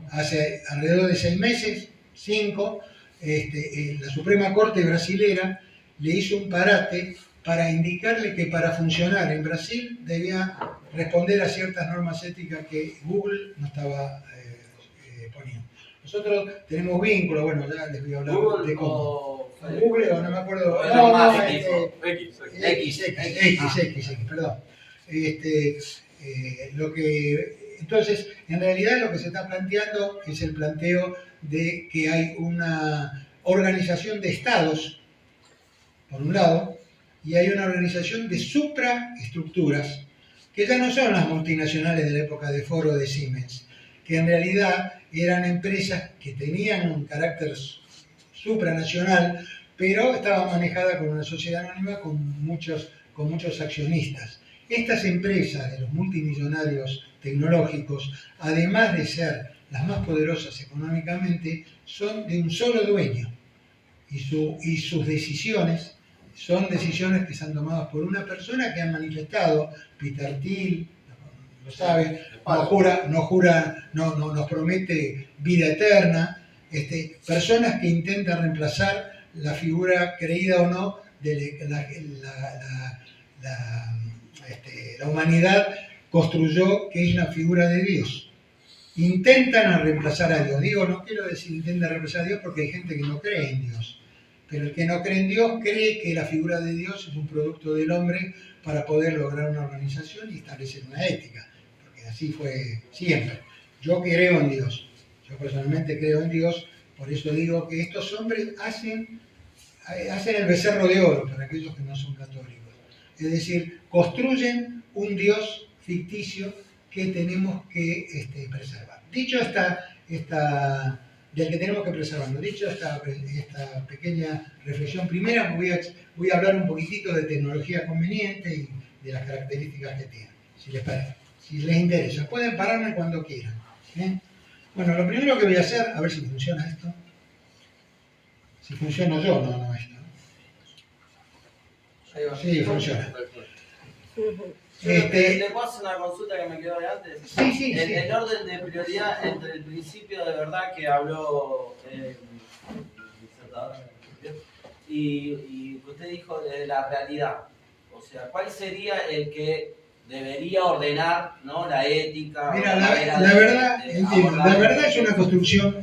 S7: Hace alrededor de 6 meses, 5, la Suprema Corte brasilera le hizo un parate para indicarle que para funcionar en Brasil debía responder a ciertas normas éticas que Google no estaba poniendo. Nosotros tenemos vínculos, bueno, ya les voy a hablar
S4: Google
S7: de cómo.
S4: o
S7: Google o no me acuerdo. X, perdón. Entonces, en realidad lo que se está planteando es el planteo de que hay una organización de estados, por un lado, y hay una organización de supraestructuras, que ya no son las multinacionales de la época de Ford o de Siemens, que en realidad eran empresas que tenían un carácter supranacional, pero estaban manejadas por una sociedad anónima con muchos accionistas. Estas empresas de los multimillonarios tecnológicos, además de ser las más poderosas económicamente, son de un solo dueño, y sus decisiones son decisiones que son tomadas por una persona que ha manifestado, Peter Thiel, lo sabe, nos promete vida eterna, personas que intentan reemplazar la figura, creída o no, de la humanidad construyó, que es la figura de Dios. Intentan reemplazar a Dios. Digo, no quiero decir intentan reemplazar a Dios porque hay gente que no cree en Dios. Pero el que no cree en Dios cree que la figura de Dios es un producto del hombre para poder lograr una organización y establecer una ética. Porque así fue siempre. Yo creo en Dios. Yo personalmente creo en Dios. Por eso digo que estos hombres hacen el becerro de oro para aquellos que no son católicos. Es decir, construyen un Dios ficticio que tenemos que preservar. Dicho del que tenemos que preservarnos, dicho esta pequeña reflexión primera, voy a hablar un poquitito de tecnología conveniente y de las características que tiene, si les parece, si les interesa. Pueden pararme cuando quieran. Bueno, lo primero que voy a hacer, a ver si funciona esto. Si funciona yo, no esto.
S3: Ahí va.
S7: Sí, funciona.
S4: ¿Le puedo hacer una consulta que me quedó de antes?
S7: Sí.
S4: El orden de prioridad entre el principio de verdad que habló y usted dijo de la realidad. O sea, ¿cuál sería el que debería ordenar, ¿no?, la ética?
S7: Mira, la verdad, entiendo, la verdad es una construcción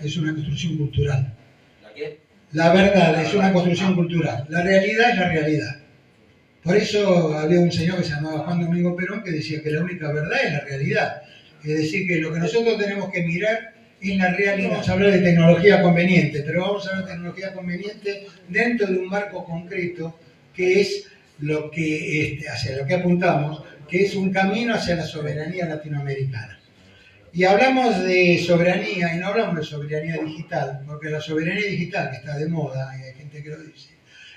S7: cultural.
S4: ¿La qué?
S7: La verdad es una construcción cultural. La realidad es la realidad. Por eso había un señor que se llamaba Juan Domingo Perón que decía que la única verdad es la realidad. Es decir, que lo que nosotros tenemos que mirar es la realidad. Vamos a hablar de tecnología conveniente, pero vamos a hablar de tecnología conveniente dentro de un marco concreto que es lo que, hacia lo que apuntamos, que es un camino hacia la soberanía latinoamericana. Y hablamos de soberanía, y no hablamos de soberanía digital, porque la soberanía digital, que está de moda, y hay gente que lo dice,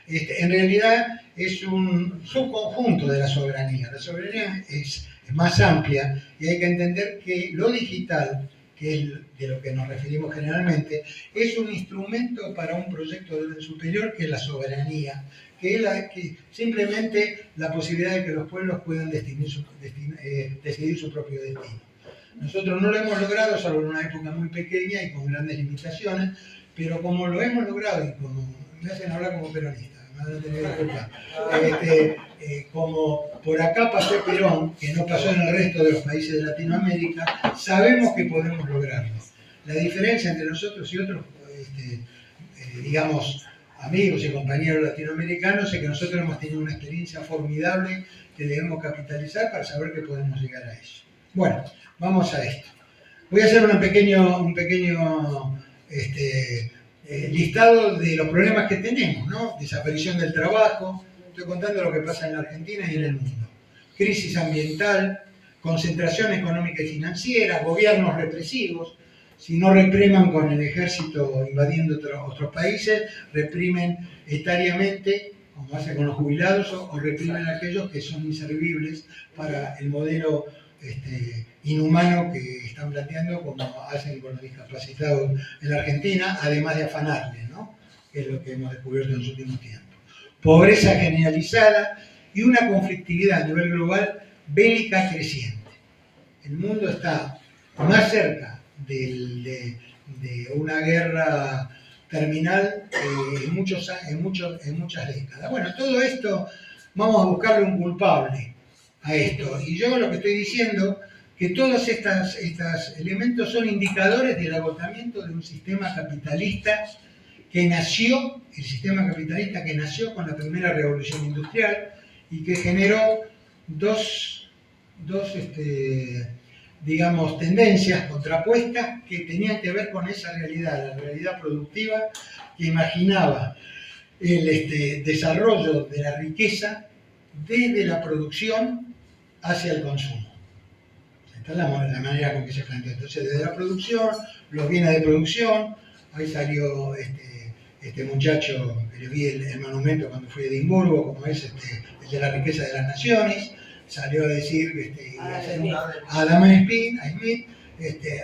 S7: en realidad es un subconjunto de la soberanía. La soberanía es más amplia y hay que entender que lo digital, que es de lo que nos referimos generalmente, es un instrumento para un proyecto de orden superior que es la soberanía, que es simplemente la posibilidad de que los pueblos puedan decidir su propio destino. Nosotros no lo hemos logrado, salvo en una época muy pequeña y con grandes limitaciones, pero como lo hemos logrado, y como me hacen hablar como peronista, me van a tener que disculpar, como por acá pasó Perón, que no pasó en el resto de los países de Latinoamérica, sabemos que podemos lograrlo. La diferencia entre nosotros y otros, digamos, amigos y compañeros latinoamericanos, es que nosotros hemos tenido una experiencia formidable que debemos capitalizar para saber que podemos llegar a eso. Bueno, vamos a esto. Voy a hacer un pequeño listado de los problemas que tenemos, ¿no? Desaparición del trabajo, estoy contando lo que pasa en la Argentina y en el mundo. Crisis ambiental, concentración económica y financiera, gobiernos represivos. Si no repriman con el ejército invadiendo otros países, reprimen etariamente, como hacen con los jubilados, o reprimen a aquellos que son inservibles para el modelo inhumano que están planteando, como hacen con los discapacitados en la Argentina, además de afanarles, ¿no? Que es lo que hemos descubierto en los últimos tiempos. Pobreza generalizada y una conflictividad a nivel global bélica creciente. El mundo está más cerca de una guerra terminal en muchas décadas. Bueno, todo esto vamos a buscarle un culpable a esto. Y yo lo que estoy diciendo que todos estos elementos son indicadores del agotamiento de un sistema capitalista que nació, con la primera revolución industrial y que generó dos tendencias contrapuestas que tenían que ver con esa realidad, la realidad productiva que imaginaba el desarrollo de la riqueza desde la producción hacia el consumo. Esta es la manera con que se plantea. Entonces, desde la producción, los bienes de producción, ahí salió este muchacho que le vi el monumento cuando fui a Edimburgo, como es el de la riqueza de las naciones, salió a decir, Adam Smith,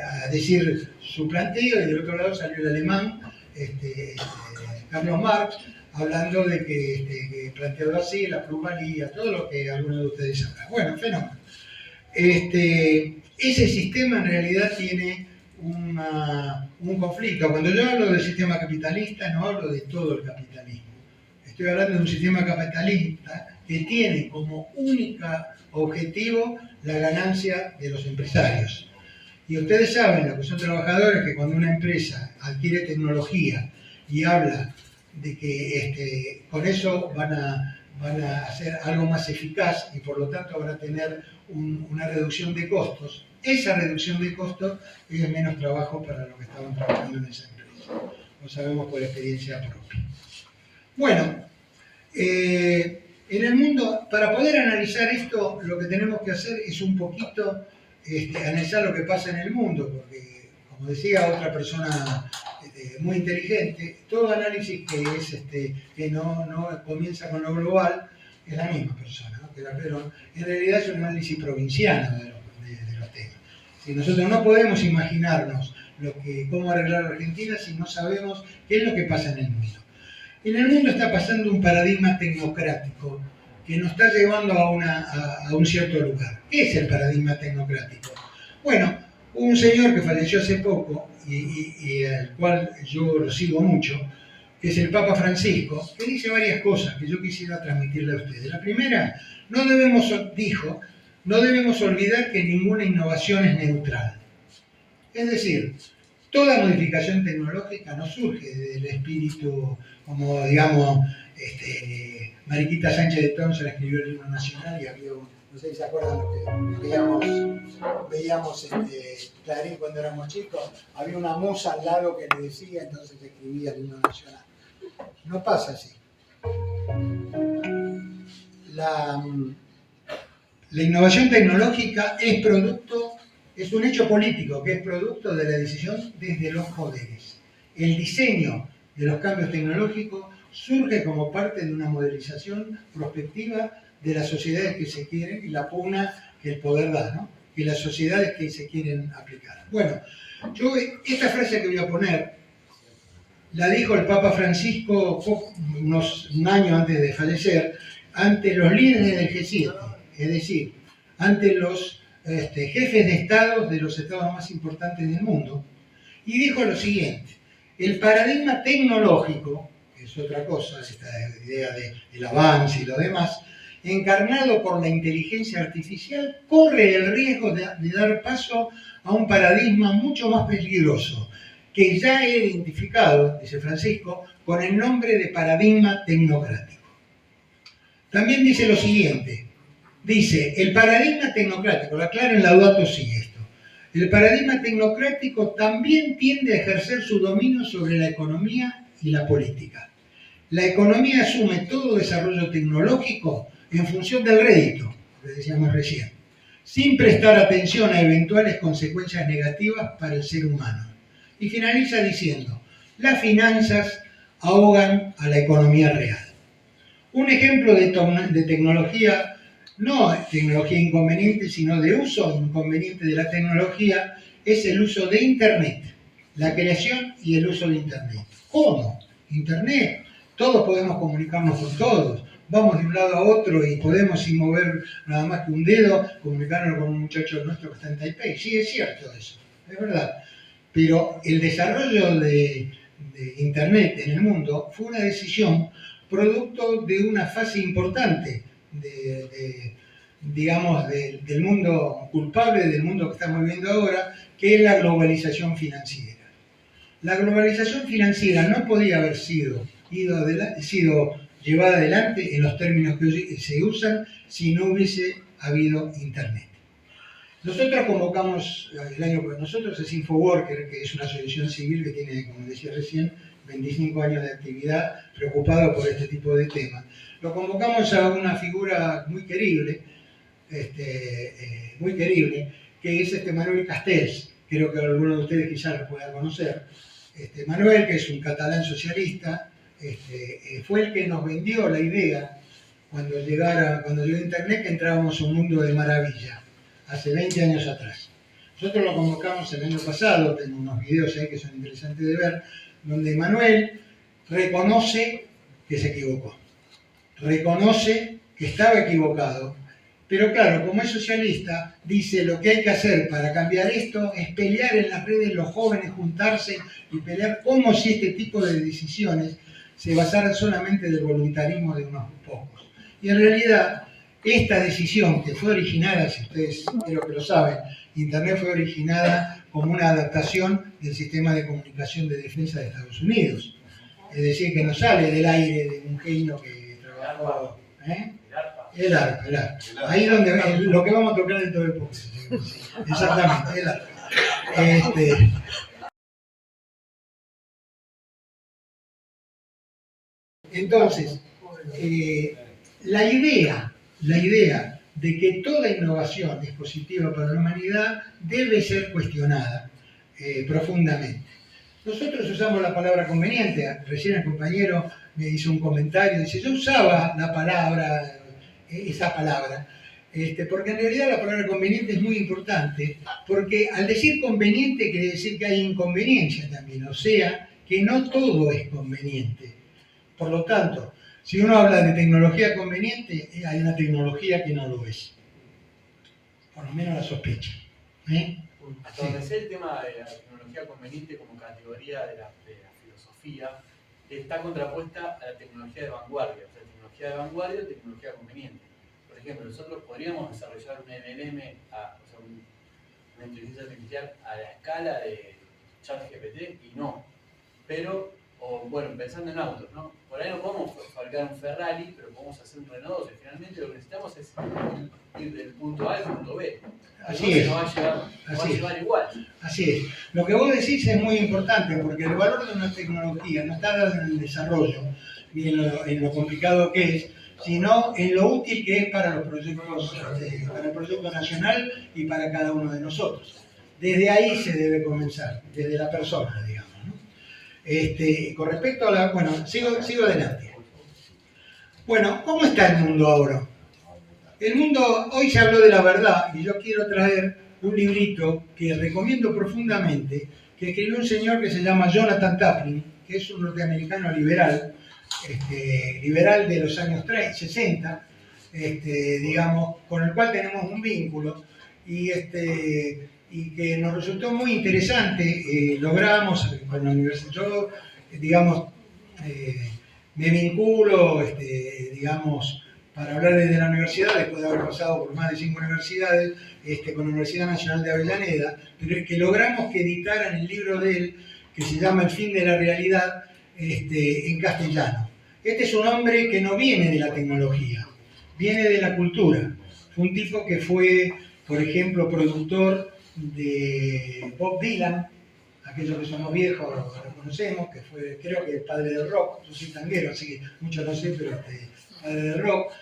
S7: a decir su planteo, y del otro lado salió el alemán, Carlos Marx, hablando de que planteado así, la plusvalía, todo lo que algunos de ustedes sabrán. Bueno, fenómeno. Ese sistema en realidad tiene un conflicto. Cuando yo hablo del sistema capitalista, no hablo de todo el capitalismo. Estoy hablando de un sistema capitalista que tiene como único objetivo la ganancia de los empresarios. Y ustedes saben, los que son trabajadores, que cuando una empresa adquiere tecnología y habla de que con eso van a hacer algo más eficaz y por lo tanto van a tener una reducción de costos, esa reducción de costos es menos trabajo para los que estaban trabajando en esa empresa. Lo sabemos por experiencia propia. Bueno, En el mundo, para poder analizar esto, lo que tenemos que hacer es un poquito analizar lo que pasa en el mundo, porque, como decía otra persona muy inteligente, todo análisis que no comienza con lo global es la misma persona, ¿no? Pero en realidad es un análisis provinciano de los temas. Si nosotros no podemos imaginarnos cómo arreglar Argentina si no sabemos qué es lo que pasa en el mundo. En el mundo está pasando un paradigma tecnocrático que nos está llevando a un cierto lugar. ¿Qué es el paradigma tecnocrático? Bueno, un señor que falleció hace poco y al cual yo lo sigo mucho, que es el Papa Francisco, que dice varias cosas que yo quisiera transmitirle a ustedes. La primera, no debemos olvidar que ninguna innovación es neutral. Es decir, toda modificación tecnológica no surge del espíritu, como digamos, Mariquita Sánchez de Tonson escribió el himno nacional y había, no sé si se acuerdan lo que veíamos Clarín cuando éramos chicos, había una musa al lado que le decía, entonces escribía el himno nacional. No pasa así. La innovación tecnológica es un hecho político que es producto de la decisión desde los poderes. El diseño de los cambios tecnológicos surge como parte de una modelización prospectiva de las sociedades que se quieren y la pugna que el poder da, ¿no? Y las sociedades que se quieren aplicar. Bueno, esta frase que voy a poner la dijo el Papa Francisco un año antes de fallecer ante los líderes del G7, es decir, ante los jefes de Estado de los estados más importantes del mundo, y dijo lo siguiente: el paradigma tecnológico, que es otra cosa, esta idea del avance y lo demás, encarnado por la inteligencia artificial, corre el riesgo de dar paso a un paradigma mucho más peligroso, que ya he identificado, dice Francisco, con el nombre de paradigma tecnocrático. También dice lo siguiente, dice, el paradigma tecnocrático, la aclara en Laudato Si esto, el paradigma tecnocrático también tiende a ejercer su dominio sobre la economía y la política. La economía asume todo desarrollo tecnológico en función del rédito, lo decíamos recién, sin prestar atención a eventuales consecuencias negativas para el ser humano. Y finaliza diciendo, las finanzas ahogan a la economía real. Un ejemplo de tecnología, no tecnología inconveniente, sino de uso inconveniente de la tecnología, es el uso de Internet, la creación y el uso de Internet. ¿Cómo? Internet. Todos podemos comunicarnos con todos. Vamos de un lado a otro y podemos, sin mover nada más que un dedo, comunicarnos con un muchacho nuestro que está en Taipei. Sí, es cierto eso, es verdad. Pero el desarrollo de Internet en el mundo fue una decisión producto de una fase importante del mundo culpable, del mundo que estamos viviendo ahora, que es la globalización financiera. La globalización financiera no podía haber sido llevada adelante en los términos que hoy se usan si no hubiese habido Internet. Nosotros convocamos, nosotros es Infoworker, que es una asociación civil que tiene, como decía recién, 25 años de actividad preocupada por este tipo de temas. Lo convocamos a una figura muy querible, que es Manuel Castells, creo que alguno de ustedes quizás lo pueda conocer. Manuel, que es un catalán socialista, fue el que nos vendió la idea cuando llegó Internet, que entrábamos a un mundo de maravilla, hace 20 años atrás. Nosotros lo convocamos el año pasado, tengo unos videos ahí que son interesantes de ver, donde Manuel reconoce que se equivocó, reconoce que estaba equivocado, pero claro, como es socialista, dice lo que hay que hacer para cambiar esto es pelear en las redes, los jóvenes juntarse y pelear como si este tipo de decisiones se basaran solamente del voluntarismo de unos pocos. Y en realidad, esta decisión que fue originada, si ustedes creo que lo saben, Internet fue originada como una adaptación del sistema de comunicación de defensa de Estados Unidos. Es decir, que no sale del aire de un genio que trabajó... El ARPA. Ahí es donde lo que vamos a tocar dentro de poco. Exactamente, el ARPA. Entonces, la idea de que toda innovación es positiva para la humanidad debe ser cuestionada profundamente. Nosotros usamos la palabra conveniente. Recién el compañero me hizo un comentario, dice, yo usaba la palabra, esa palabra, porque en realidad la palabra conveniente es muy importante, porque al decir conveniente quiere decir que hay inconveniencia también, o sea, que no todo es conveniente. Por lo tanto, si uno habla de tecnología conveniente, hay una tecnología que no lo es. Por lo menos la sospecha.
S8: Hasta donde sé el tema de la tecnología conveniente como categoría de la filosofía, está contrapuesta a la tecnología de vanguardia. O sea, tecnología de vanguardia o tecnología conveniente. Por ejemplo, nosotros podríamos desarrollar un LLM, una inteligencia artificial a la escala de ChatGPT y no. Pero, bueno, pensando en autos, ¿no? Por ahí no podemos fabricar un Ferrari, pero podemos hacer un Renault 12. Finalmente lo que necesitamos es ir del punto A al punto B.
S7: Así es.
S8: Nos va a llevar igual.
S7: Así es. Lo que vos decís es muy importante porque el valor de una tecnología no está dado en el desarrollo ni en lo complicado que es, sino en lo útil que es para los proyectos, para el proyecto nacional y para cada uno de nosotros. Desde ahí se debe comenzar, desde la persona, digamos, ¿no? Con respecto a la... Bueno, sigo adelante. Bueno, ¿cómo está el mundo ahora? El mundo, hoy se habló de la verdad y yo quiero traer un librito que recomiendo profundamente, que escribió un señor que se llama Jonathan Taplin, que es un norteamericano liberal, liberal de los años 60, digamos, con el cual tenemos un vínculo y que nos resultó muy interesante. Logramos con la universidad, yo, digamos, me vinculo, digamos, para hablar desde la universidad, después de haber pasado por más de 5 universidades, con la Universidad Nacional de Avellaneda, pero que logramos que editaran el libro de él, que se llama El fin de la realidad, en castellano. Este es un hombre que no viene de la tecnología, viene de la cultura. Fue un tipo que fue, por ejemplo, productor de Bob Dylan, aquellos que somos viejos lo conocemos, que fue, creo que el padre del rock. Yo soy tanguero, así que mucho no sé, pero padre del rock.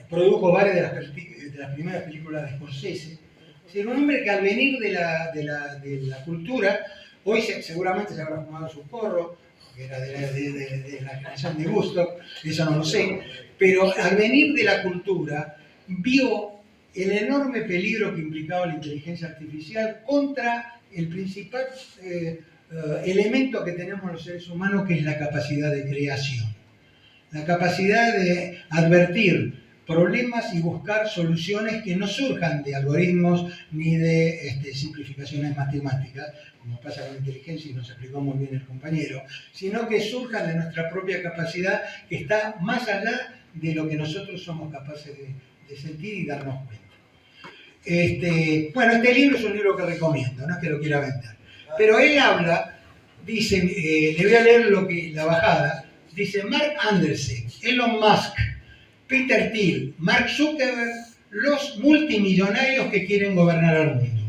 S7: Produjo varias de las primeras películas de Scorsese. Es un hombre que al venir de la cultura, hoy seguramente se habrá fumado su porro, que era de la generación de Woodstock, eso no lo sé, pero al venir de la cultura vio el enorme peligro que implicaba la inteligencia artificial contra el principal elemento que tenemos los seres humanos, que es la capacidad de creación. La capacidad de advertir problemas y buscar soluciones que no surjan de algoritmos ni de simplificaciones matemáticas, como pasa con la inteligencia y nos explicó muy bien el compañero, sino que surjan de nuestra propia capacidad, que está más allá de lo que nosotros somos capaces de sentir y darnos cuenta. Bueno, este libro es un libro que recomiendo, no es que lo quiera vender, pero él habla, dice, le voy a leer la bajada. Dice Mark Anderson, Elon Musk, Peter Thiel, Mark Zuckerberg, los multimillonarios que quieren gobernar al mundo.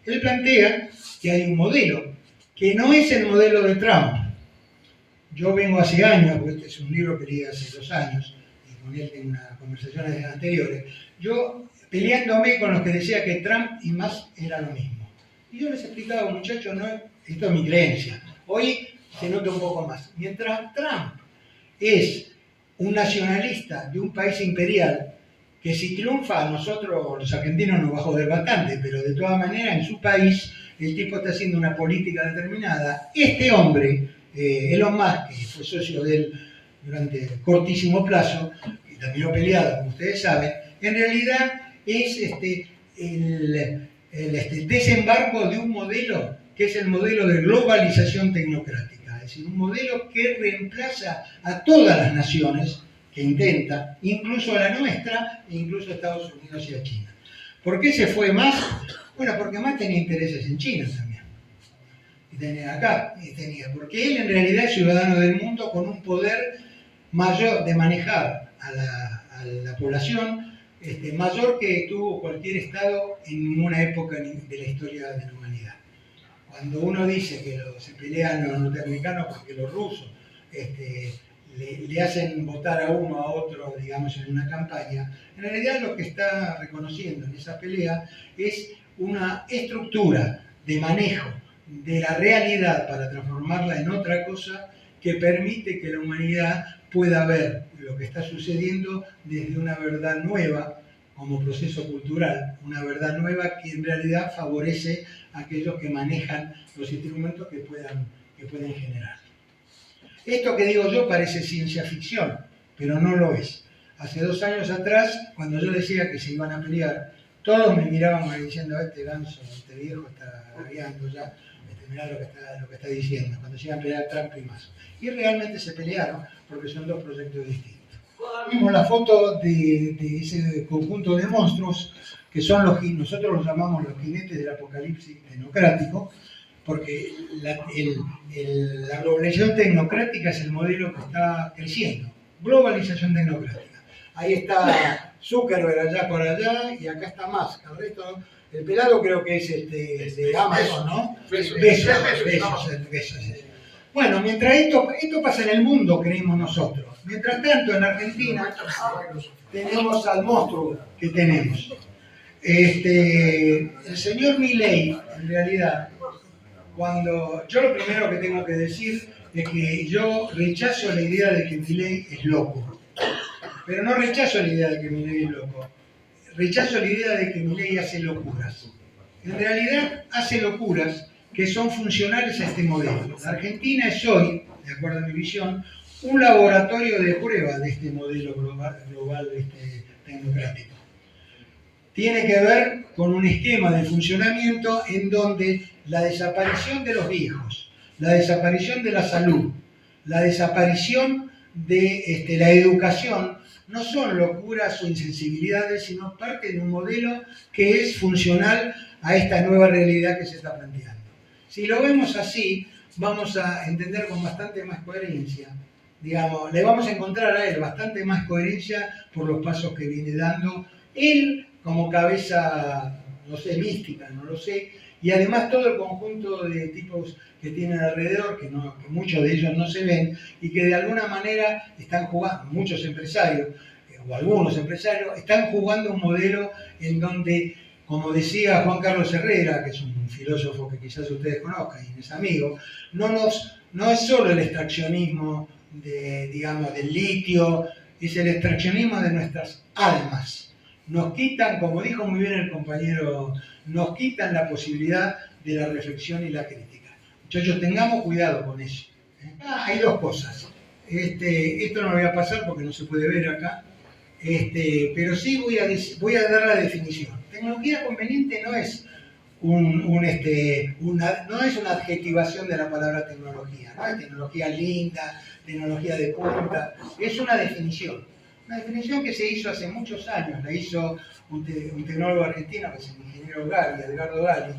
S7: Él plantea que hay un modelo, que no es el modelo de Trump. Yo vengo hace años, porque este es un libro que leí hace 2 años, y con él tengo unas conversaciones anteriores, yo peleándome con los que decían que Trump y Musk era lo mismo. Y yo les explicaba, muchachos, no, esto es mi creencia. Hoy se nota un poco más. Mientras Trump es un nacionalista de un país imperial, que si triunfa a nosotros los argentinos nos va a joder bastante, pero de todas maneras en su país el tipo está haciendo una política determinada. Este hombre, Elon Musk, que fue socio de él durante cortísimo plazo y terminó peleado, como ustedes saben, en realidad es el desembarco de un modelo que es el modelo de globalización tecnocrática, es decir, un modelo que reemplaza a todas las naciones que intenta, incluso a la nuestra, e incluso a Estados Unidos y a China. ¿Por qué se fue más? Bueno, porque más tenía intereses en China también. Y tenía acá, porque él en realidad es ciudadano del mundo con un poder mayor de manejar a la población, mayor que tuvo cualquier Estado en ninguna época de la historia de la humanidad. Cuando uno dice que se pelean los norteamericanos porque los rusos le hacen votar a uno a otro, digamos, en una campaña, en realidad lo que está reconociendo en esa pelea es una estructura de manejo de la realidad para transformarla en otra cosa que permite que la humanidad pueda ver lo que está sucediendo desde una verdad nueva como proceso cultural, una verdad nueva que en realidad favorece a aquellos que manejan los instrumentos que pueden generar. Esto que digo yo parece ciencia ficción, pero no lo es. Hace 2 años atrás, cuando yo decía que se iban a pelear, todos me miraban como diciendo, este ganso, este viejo está rabiando ya, mirá lo que está diciendo, cuando se iban a pelear Trump y Musk. Y realmente se pelearon, porque son 2 proyectos distintos. Vimos la foto de ese conjunto de monstruos, que son nosotros los llamamos los jinetes del apocalipsis tecnocrático, porque la globalización tecnocrática es el modelo que está creciendo. Globalización tecnocrática. Ahí está Zuckerberg allá por allá y acá está Musk. El resto, el pelado creo que es de Amazon, ¿no? Besos. Bueno, mientras esto pasa en el mundo, creemos nosotros. Mientras tanto, en Argentina tenemos al monstruo que tenemos. El señor Milei, en realidad, yo lo primero que tengo que decir es que yo rechazo la idea de que Milei es loco. Pero no rechazo la idea de que Milei es loco. Rechazo la idea de que Milei hace locuras. En realidad hace locuras que son funcionales a este modelo. La Argentina es hoy, de acuerdo a mi visión, un laboratorio de prueba de este modelo global tecnocrático. Tiene que ver con un esquema de funcionamiento en donde la desaparición de los viejos, la desaparición de la salud, la desaparición de la educación, no son locuras o insensibilidades, sino parte de un modelo que es funcional a esta nueva realidad que se está planteando. Si lo vemos así, vamos a entender con bastante más coherencia, digamos, le vamos a encontrar a él bastante más coherencia por los pasos que viene dando él como cabeza, no sé, mística, no lo sé, y además todo el conjunto de tipos que tienen alrededor, que muchos de ellos no se ven, y que de alguna manera están jugando, muchos empresarios, o algunos empresarios, están jugando un modelo en donde, como decía Juan Carlos Herrera, que es un filósofo que quizás ustedes conozcan y es amigo, no es solo el extraccionismo del litio, es el extraccionismo de nuestras almas. Nos quitan, como dijo muy bien el compañero, nos quitan la posibilidad de la reflexión y la crítica. Muchachos, tengamos cuidado con eso. Hay 2 cosas. Esto no lo voy a pasar porque no se puede ver acá, pero sí voy a dar la definición. Tecnología conveniente no es no es una adjetivación de la palabra tecnología, no es tecnología linda, tecnología de punta, es una definición. Una definición que se hizo hace muchos años, la hizo un tecnólogo argentino, que es el ingeniero Gali, Edgardo Gali,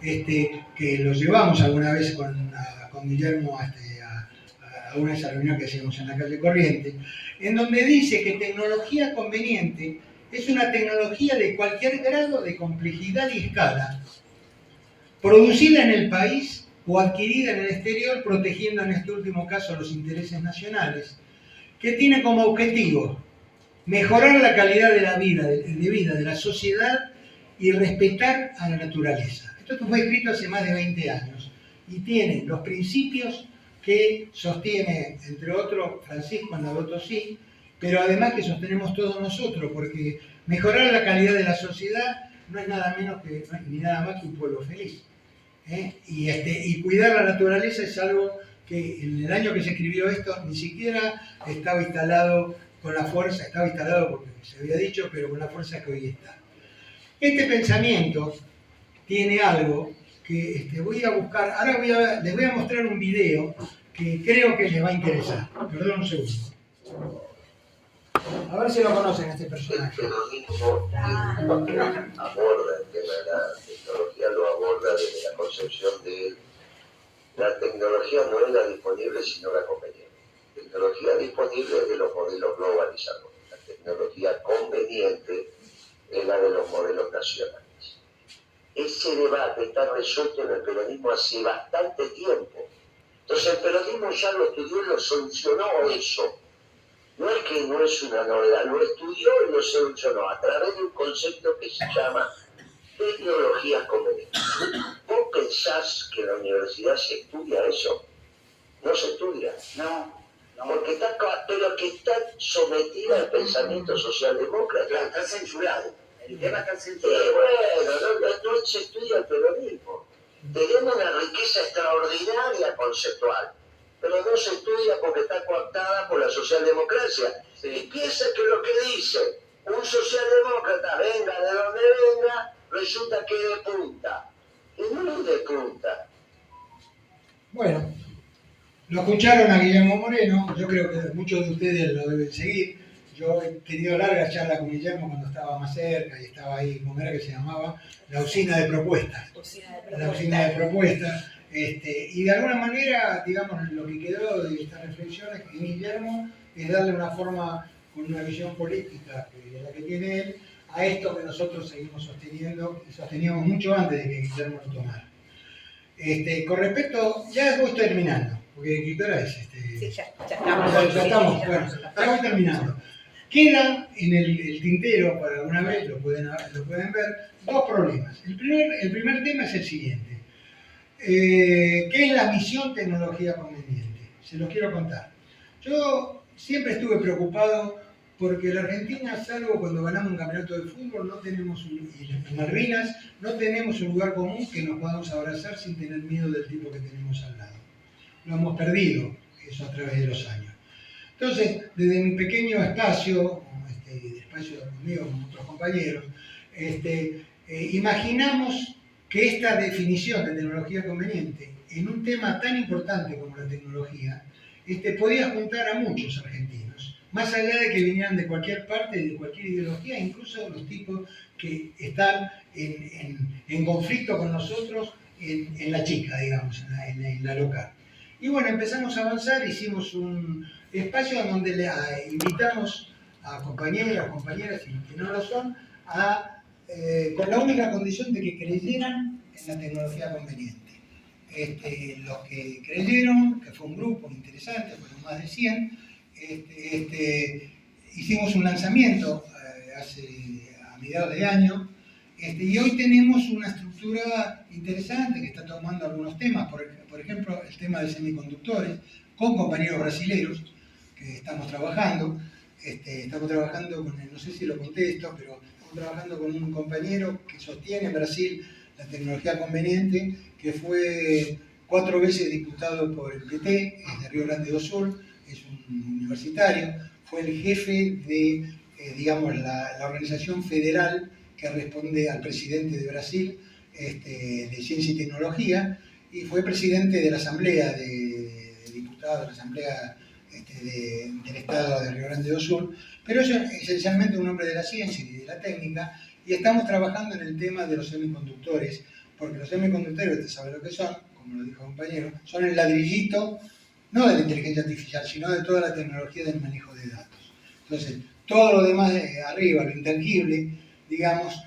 S7: que lo llevamos alguna vez con Guillermo a una de esas reuniones que hacíamos en la calle Corrientes, en donde dice que tecnología conveniente es una tecnología de cualquier grado de complejidad y escala, producida en el país o adquirida en el exterior, protegiendo en este último caso los intereses nacionales, que tiene como objetivo mejorar la calidad de la vida, de la sociedad y respetar a la naturaleza. Esto fue escrito hace más de 20 años y tiene los principios que sostiene, entre otros, Francisco Nabotosí, pero además que sostenemos todos nosotros, porque mejorar la calidad de la sociedad no es nada menos ni nada más que un pueblo feliz. Y cuidar la naturaleza es algo que en el año que se escribió esto ni siquiera estaba instalado con la fuerza, estaba instalado porque se había dicho, pero con la fuerza que hoy está. Este pensamiento tiene algo que voy a buscar, ahora les voy a mostrar un video que creo que les va a interesar. Perdón un segundo. A ver si lo conocen este personaje.
S9: El peronismo aborda el tema de la tecnología, lo aborda desde la concepción de la tecnología no es la disponible, sino la conveniente. La tecnología disponible es de los modelos globalizados. La tecnología conveniente es la de los modelos nacionales. Ese debate está resuelto en el peronismo hace bastante tiempo. Entonces el peronismo ya lo estudió y lo solucionó eso. No es que no es una novedad, lo estudió y lo solucionó a través de un concepto que se llama tecnologías convenientes. ¿Vos pensás que en la universidad se estudia eso? No se estudia.
S4: No.
S9: Porque está, pero que está sometida al pensamiento socialdemócrata.
S4: Está censurado. El tema está censurado.
S9: Bueno, no se estudia el peronismo. Tenemos una riqueza extraordinaria conceptual, pero no se estudia porque está coartada por la socialdemocracia.
S4: Sí.
S9: Y piensa que lo que dice un socialdemócrata, venga de donde venga, resulta que es de punta. Y no es de punta.
S7: Bueno, lo escucharon a Guillermo Moreno, yo creo que muchos de ustedes lo deben seguir. Yo he tenido largas charlas con Guillermo cuando estaba más cerca y estaba ahí, ¿cómo era que se llamaba? La usina de propuestas. La usina de propuestas. Y de alguna manera, digamos, lo que quedó de estas reflexiones en Guillermo es darle una forma, con una visión política, que es la que tiene él, a esto que nosotros seguimos sosteniendo y sosteníamos mucho antes de que Guillermo lo tomara. Con respecto, ya voy terminando, porque ¿qué hora es?
S6: Sí, ya estamos.
S7: Ya estamos, bueno, ya voy terminando. Queda en el tintero, para alguna vez lo pueden ver, dos problemas. El primer tema es el siguiente. ¿Qué es la misión tecnología conveniente? Se los quiero contar. Yo siempre estuve preocupado porque la Argentina, salvo cuando ganamos un campeonato de fútbol, no tenemos y las Malvinas, no tenemos un lugar común que nos podamos abrazar sin tener miedo del tipo que tenemos al lado. Lo hemos perdido, eso a través de los años. Entonces, desde mi pequeño espacio, espacio conmigo, con otros compañeros, imaginamos que esta definición de tecnología conveniente, en un tema tan importante como la tecnología, podía juntar a muchos argentinos, más allá de que vinieran de cualquier parte, de cualquier ideología, incluso los tipos que están en conflicto con nosotros en la chica, digamos, en la local. Y bueno, empezamos a avanzar, hicimos un espacio donde invitamos a compañeras y los que no lo son, con la única condición de que creyeran en la tecnología conveniente. Los que creyeron, que fue un grupo interesante, fueron más de 100, hicimos un lanzamiento a mediados de año, y hoy tenemos una estructura interesante que está tomando algunos temas, por ejemplo, el tema de semiconductores, con compañeros brasileños que estamos trabajando. Estamos trabajando con, no sé si lo conté esto, pero estamos trabajando con un compañero que sostiene en Brasil la tecnología conveniente, que fue 4 veces diputado por el PT, es de Río Grande do Sul, es un universitario, fue el jefe de, digamos, la organización federal que responde al presidente de Brasil, de Ciencia y Tecnología, y fue presidente de la Asamblea de Diputados, de la Asamblea del Estado de Río Grande do Sul, pero es esencialmente un hombre de la ciencia y de la técnica, y estamos trabajando en el tema de los semiconductores, porque los semiconductores, usted sabe lo que son, como lo dijo el compañero, son el ladrillito, no de la inteligencia artificial, sino de toda la tecnología del manejo de datos. Entonces, todo lo demás arriba, lo intangible, digamos,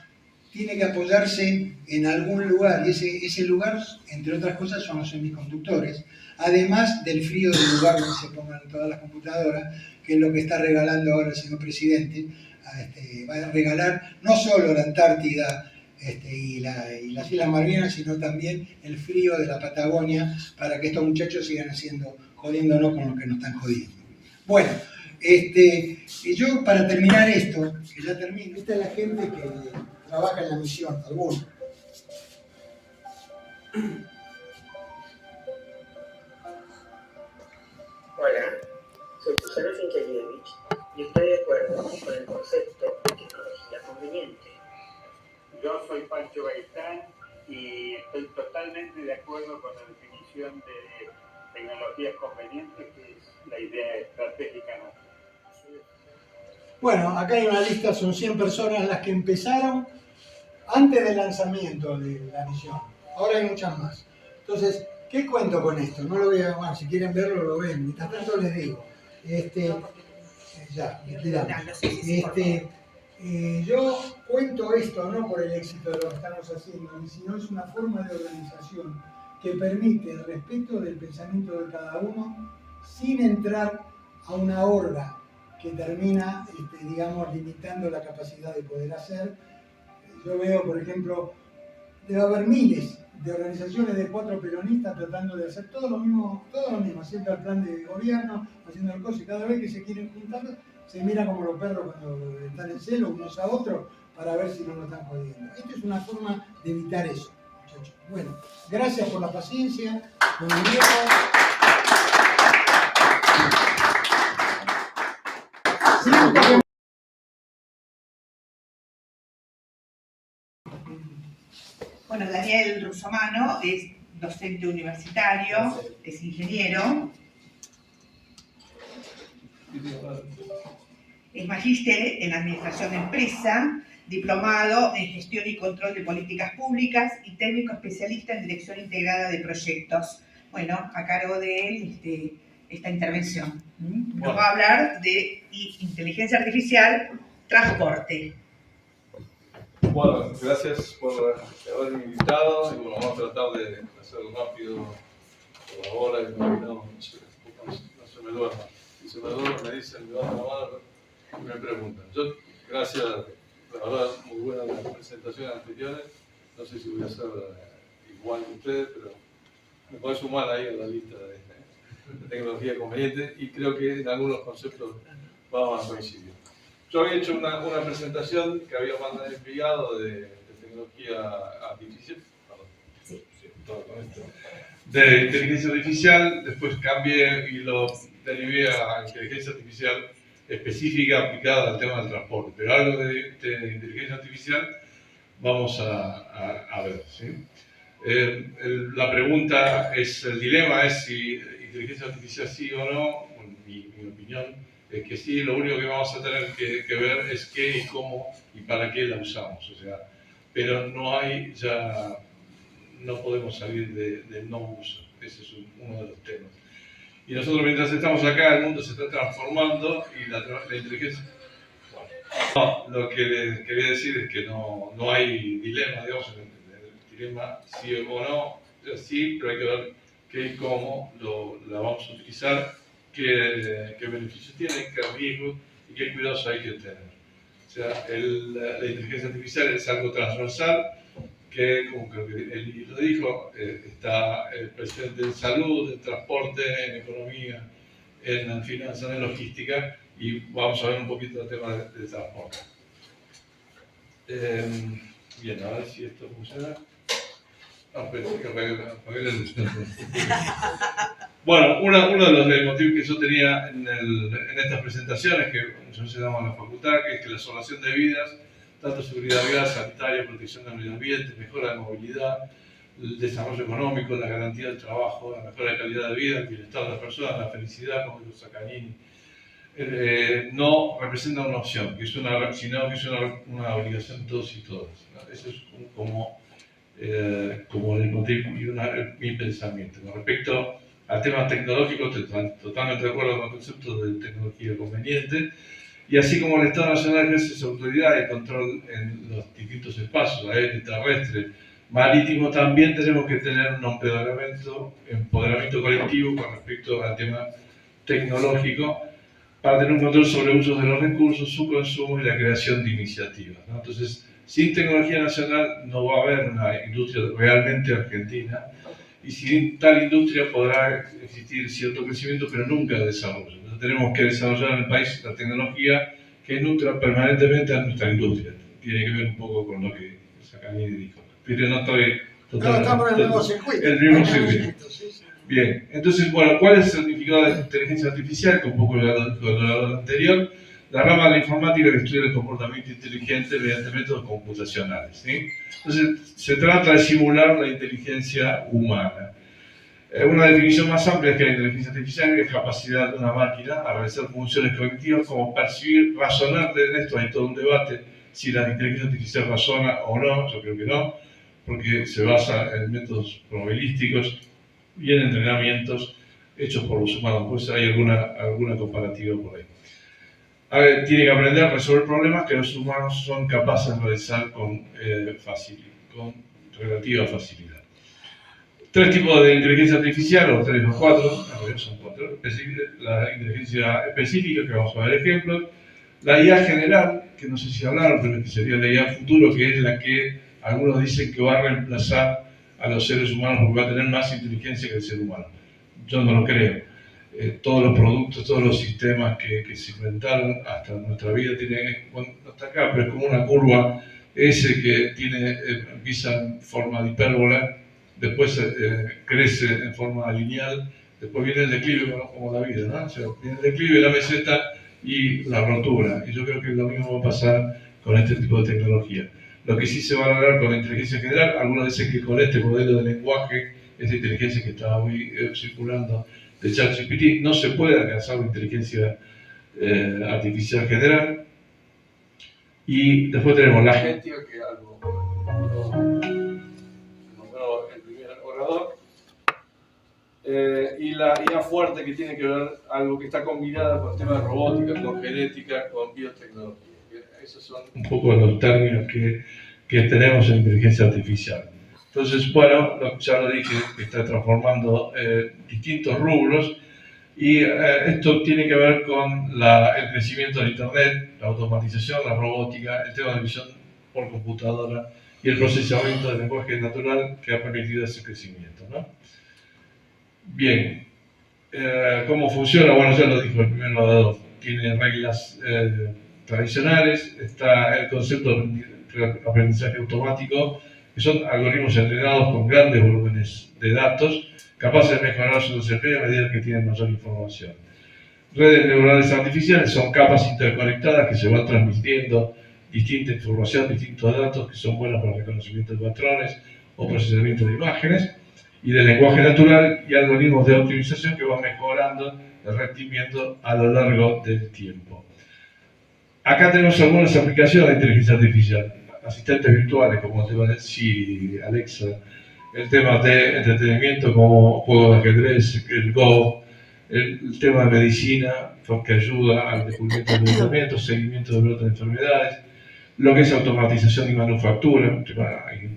S7: tiene que apoyarse en algún lugar, y ese lugar, entre otras cosas, son los semiconductores, además del frío del lugar donde se pongan todas las computadoras, que es lo que está regalando ahora el señor presidente. Va a regalar no solo la Antártida y las Islas Malvinas, sino también el frío de la Patagonia, para que estos muchachos sigan jodiéndonos con lo que nos están jodiendo. Bueno, yo para terminar esto, que ya termino, esta es la gente que trabaja en la misión, algunos.
S10: Hola, soy Susana Finkelievich y estoy de acuerdo con el concepto de tecnología conveniente.
S11: Yo soy Pancho Gaitán y estoy totalmente de acuerdo con la definición de tecnologías convenientes, que es la idea estratégica nuestra.
S7: Bueno, acá hay una lista, son 100 personas las que empezaron antes del lanzamiento de la misión. Ahora hay muchas más. Entonces, ¿qué cuento con esto? No lo voy a... Bueno, si quieren verlo, lo ven. Mientras tanto les digo. Yo cuento esto no por el éxito de lo que estamos haciendo, sino es una forma de organización que permite el respeto del pensamiento de cada uno sin entrar a una horda que termina, digamos, limitando la capacidad de poder hacer. Yo veo, por ejemplo, debe haber miles de organizaciones de 4 peronistas tratando de hacer todo lo mismo, haciendo el plan de gobierno, haciendo el coso, y cada vez que se quieren juntar, se miran como los perros cuando están en celo unos a otros para ver si no lo están jodiendo. Esto es una forma de evitar eso, muchachos. Bueno, gracias por la paciencia, por el tiempo.
S1: Bueno, Daniel Russomano es docente universitario, es ingeniero, es magíster en Administración de Empresa, diplomado en Gestión y Control de Políticas Públicas y técnico especialista en Dirección Integrada de Proyectos. Bueno, a cargo de él esta intervención. Nos va a hablar de inteligencia artificial, transporte.
S12: Bueno, gracias por haberme invitado y bueno, vamos a tratar de hacerlo rápido por ahora y no se me duerma. Si se me duerma me dicen, me van a llamar y me preguntan. Yo, gracias, la verdad, muy buenas las presentaciones anteriores. No sé si voy a ser igual que ustedes, pero me puedo sumar ahí a la lista de tecnología conveniente y creo que en algunos conceptos vamos a coincidir. Yo había hecho una presentación que había mandado enviado de tecnología artificial, de inteligencia artificial, después cambié y lo derivé a inteligencia artificial específica aplicada al tema del transporte, pero algo de inteligencia artificial vamos a ver, ¿sí? La pregunta es, el dilema es si inteligencia artificial sí o no. Bueno, mi opinión es que sí, lo único que vamos a tener que ver es qué y cómo y para qué la usamos, o sea, pero no hay ya, no podemos salir del no uso, ese es uno de los temas. Y nosotros mientras estamos acá, el mundo se está transformando y la inteligencia... Bueno, no, lo que les quería decir es que no hay dilema, digamos, el dilema sí o no, sí, pero hay que ver qué y cómo la vamos a utilizar, qué beneficios tiene, qué riesgos y qué cuidados hay que tener. O sea, la inteligencia artificial es algo transversal que, como creo que él lo dijo, está presente en salud, en transporte, en economía, en finanzas, en logística, y vamos a ver un poquito el tema de transporte. Bien, a ver si esto funciona. No, pero hay que apagar la luz. Bueno, uno de los motivos que yo tenía en estas presentaciones, que yo enseñaba en la facultad, que es que la salvación de vidas, tanto seguridad vial, sanitaria, protección del medio ambiente, mejora de movilidad, el desarrollo económico, la garantía del trabajo, la mejora de calidad de vida, el bienestar de las personas, la felicidad, como dijo Sacanini, no representa una opción, sino que es una obligación de todos y todas, ¿no? Eso es como el motivo y mi pensamiento. Con respecto al tema tecnológico, estoy totalmente de acuerdo con el concepto de tecnología conveniente, y así como el Estado Nacional ejerce su autoridad y control en los distintos espacios, aéreo, terrestre, marítimo, también tenemos que tener un empoderamiento colectivo con respecto al tema tecnológico para tener un control sobre usos de los recursos, su consumo y la creación de iniciativas, ¿no? Entonces, sin tecnología nacional no va a haber una industria realmente argentina, y sin tal industria podrá existir cierto crecimiento, pero nunca desarrollo. Entonces tenemos que desarrollar en el país la tecnología que nutra permanentemente a nuestra industria. Tiene que ver un poco con lo que Sacanini dijo. Pero no estoy totalmente... No, estamos en el mismo circuito. El mismo circuito. Sí. Bien, entonces, bueno, ¿cuál es el significado de la inteligencia artificial? Que un poco lo anterior. La rama de la informática que estudia el comportamiento inteligente mediante métodos computacionales, ¿sí? Entonces, se trata de simular la inteligencia humana. Una definición más amplia es que la inteligencia artificial es capacidad de una máquina a realizar funciones cognitivas como percibir, razonar. De esto hay todo un debate si la inteligencia artificial razona o no. Yo creo que no, porque se basa en métodos probabilísticos y en entrenamientos hechos por los humanos. Pues hay alguna comparativa por ahí. Tiene que aprender a resolver problemas que los humanos son capaces de realizar con relativa facilidad. tres tipos de inteligencia artificial, o tres o cuatro, en realidad son cuatro. La inteligencia específica, que vamos a ver ejemplos. La IA general, que no sé si hablaron, pero que sería la IA futuro, que es la que algunos dicen que va a reemplazar a los seres humanos porque va a tener más inteligencia que el ser humano. Yo no lo creo. Todos los productos, todos los sistemas que se inventaron hasta nuestra vida tienen, bueno, hasta acá, pero es como una curva S que empieza en forma de hipérbola, después crece en forma lineal, después viene el declive, como la vida, ¿no? O sea, viene el declive, la meseta y la rotura. Y yo creo que lo mismo va a pasar con este tipo de tecnología. Lo que sí se va a lograr con la inteligencia general, algunos dicen que con este modelo de lenguaje, esta inteligencia que estaba hoy circulando de ChatGPT, no se puede alcanzar una inteligencia artificial general. Y después tenemos la agentia, que es algo nombró el primer orador, y la IA fuerte, que tiene que ver algo que está combinada con temas de robótica, con genética, con biotecnología. Esos son un poco los términos que tenemos en inteligencia artificial. Entonces, bueno, ya lo dije, que está transformando distintos rubros, y esto tiene que ver con el crecimiento del Internet, la automatización, la robótica, el tema de visión por computadora y el procesamiento del lenguaje natural que ha permitido ese crecimiento, ¿no? Bien, ¿cómo funciona? Bueno, ya lo dijo el primer orador, tiene reglas tradicionales, está el concepto de aprendizaje automático, que son algoritmos entrenados con grandes volúmenes de datos, capaces de mejorar su desempeño a medida que tienen mayor información. Redes neuronales artificiales son capas interconectadas que se van transmitiendo distinta información, distintos datos que son buenos para el reconocimiento de patrones o procesamiento de imágenes, y del lenguaje natural y algoritmos de optimización que van mejorando el rendimiento a lo largo del tiempo. Acá tenemos algunas aplicaciones de inteligencia artificial, asistentes virtuales como el tema de Siri, Alexa, el tema de entretenimiento como juegos de ajedrez, el Go, el tema de medicina, que ayuda al descubrimiento de medicamentos, seguimiento de brotes de enfermedades, lo que es automatización y manufactura,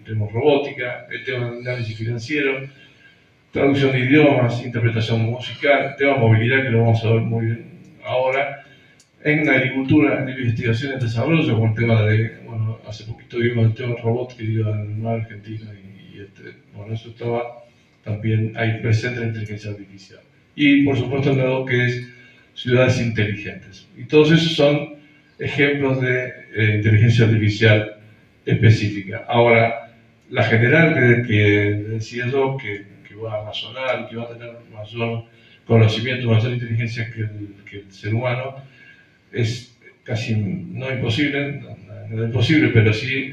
S12: tenemos robótica, el tema de análisis financiero, traducción de idiomas, interpretación musical, el tema de movilidad, que lo vamos a ver muy bien ahora, en la agricultura, en investigación y desarrollo, con el tema de, bueno, hace poquito vimos el tema de robot que iba al mar Argentina, bueno, eso estaba también ahí presente en la inteligencia artificial. Y por supuesto el lado que es ciudades inteligentes. Y todos esos son ejemplos de inteligencia artificial específica. Ahora, la general que decía yo, que va a razonar y que va a tener mayor conocimiento, mayor inteligencia que el ser humano, es casi no imposible, no es imposible, pero sí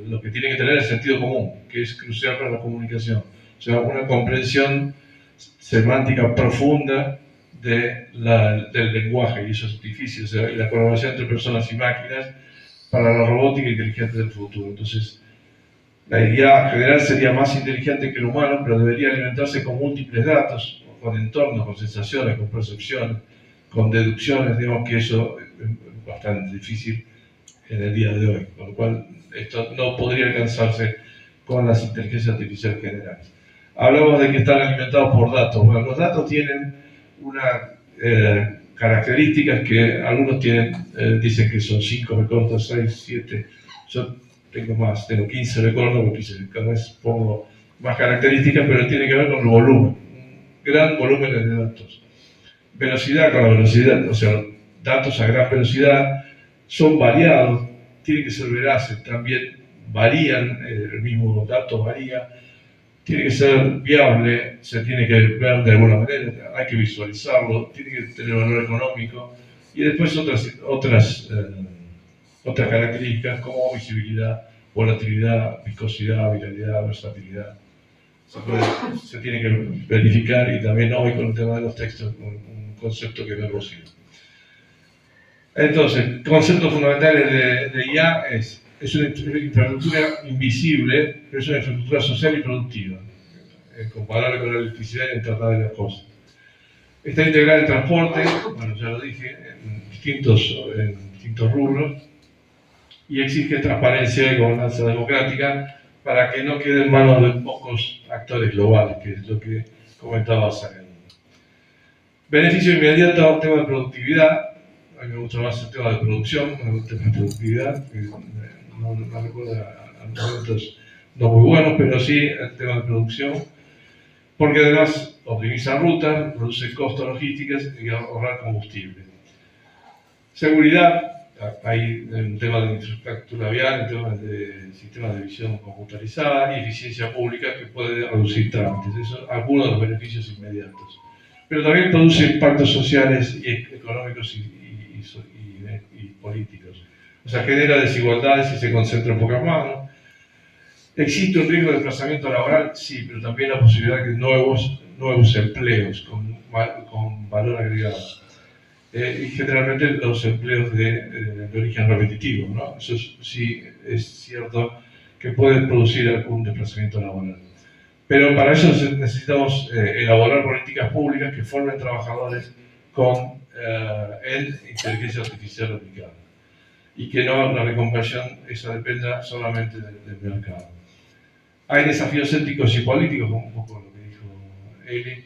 S12: lo que tiene que tener es sentido común, que es crucial para la comunicación. O sea, una comprensión semántica profunda del lenguaje, y eso es difícil, o sea, y la colaboración entre personas y máquinas para la robótica inteligente del futuro. Entonces, la idea general sería más inteligente que el humano, pero debería alimentarse con múltiples datos, con entornos, con sensaciones, con percepciones, con deducciones. Digamos que eso es bastante difícil en el día de hoy, con lo cual esto no podría alcanzarse con las inteligencias artificiales generales. Hablamos de que están alimentados por datos. Bueno, los datos tienen unas características que algunos dicen que son 5, recuerdo 6, 7. Yo tengo más, tengo 15 recuerdos, porque cada vez pongo más características, pero tiene que ver con el volumen, un gran volumen de datos. Velocidad con la velocidad, o sea, datos a gran velocidad, son variados, tienen que ser veraces, también varían, el mismo dato varía, tiene que ser viable, se tiene que ver de alguna manera, hay que visualizarlo, tiene que tener valor económico, y después otras características como visibilidad, volatilidad, viscosidad, viralidad, versatilidad. Se tiene que verificar, y también hoy con el tema de los textos, un concepto que no es posible. Entonces, conceptos fundamentales de IA es una infraestructura invisible, pero es una infraestructura social y productiva, comparable con la electricidad y el Internet de las cosas. Está integrada en transporte, bueno, ya lo dije, en distintos rubros, y exige transparencia y gobernanza democrática para que no quede en manos de pocos actores globales, que es lo que comentaba Sagan. Beneficio inmediato, tema de productividad. A mí me gusta más el tema de producción, el tema de productividad, que no recuerdo a momentos no muy buenos, pero sí el tema de producción, porque además optimiza rutas, reduce costos logísticos y ahorrar combustible. Seguridad, hay un tema de infraestructura vial, un tema de sistemas de visión computarizada y eficiencia pública que puede reducir trámites. Eso es algunos de los beneficios inmediatos. Pero también produce impactos sociales y económicos y políticos. O sea, genera desigualdades y se concentra en pocas manos. ¿Existe un riesgo de desplazamiento laboral? Sí, pero también la posibilidad de nuevos empleos con valor agregado. Y generalmente los empleos de origen repetitivo, ¿no? Eso sí es cierto que pueden producir algún desplazamiento laboral. Pero para eso necesitamos elaborar políticas públicas que formen trabajadores en inteligencia artificial aplicada. Y que no la reconversión esa dependa solamente del mercado. Hay desafíos éticos y políticos, como un poco lo que dijo Eli.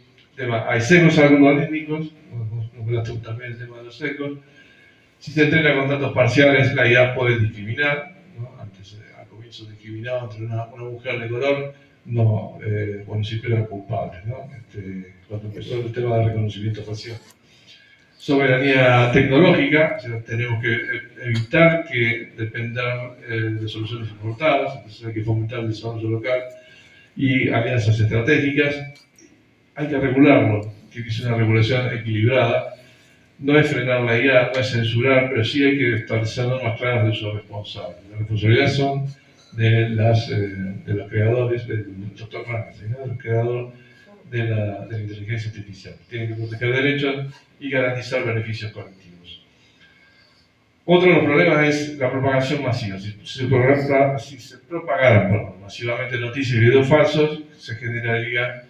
S12: Hay sesgos algorítmicos, tú también el tema de los sesgos. Si se entrena con datos parciales, la IA puede discriminar, ¿no? Antes, al comienzo discriminaba entre una mujer de color, siempre eran culpables, ¿no? Cuando empezó el tema de reconocimiento facial. Soberanía tecnológica, o sea, tenemos que evitar que dependan de soluciones importadas, entonces hay que fomentar el desarrollo local y alianzas estratégicas. Hay que regularlo, tiene que ser una regulación equilibrada. No es frenar la IA, no es censurar, pero sí hay que establecer normas claras de uso responsable. Las responsabilidades son de los creadores, del Dr. Ramsey, ¿no? Del creador de la inteligencia artificial. Tienen que proteger derechos y garantizar beneficios colectivos. Otro de los problemas es la propagación masiva. Si se propagaran masivamente noticias y videos falsos, se generaría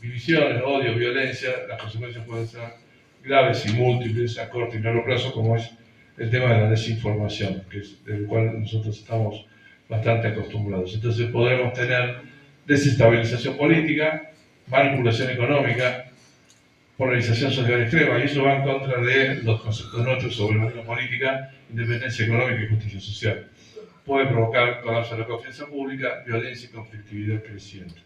S12: divisiones, odio, violencia. Las consecuencias pueden ser graves y múltiples a corto y largo plazo, como es el tema de la desinformación, del cual nosotros estamos bastante acostumbrados. Entonces podremos tener desestabilización política, manipulación económica, polarización social extrema, y eso va en contra de los conceptos nuestros sobre la política, independencia económica y justicia social. Puede provocar colapso de la confianza pública, violencia y conflictividad creciente.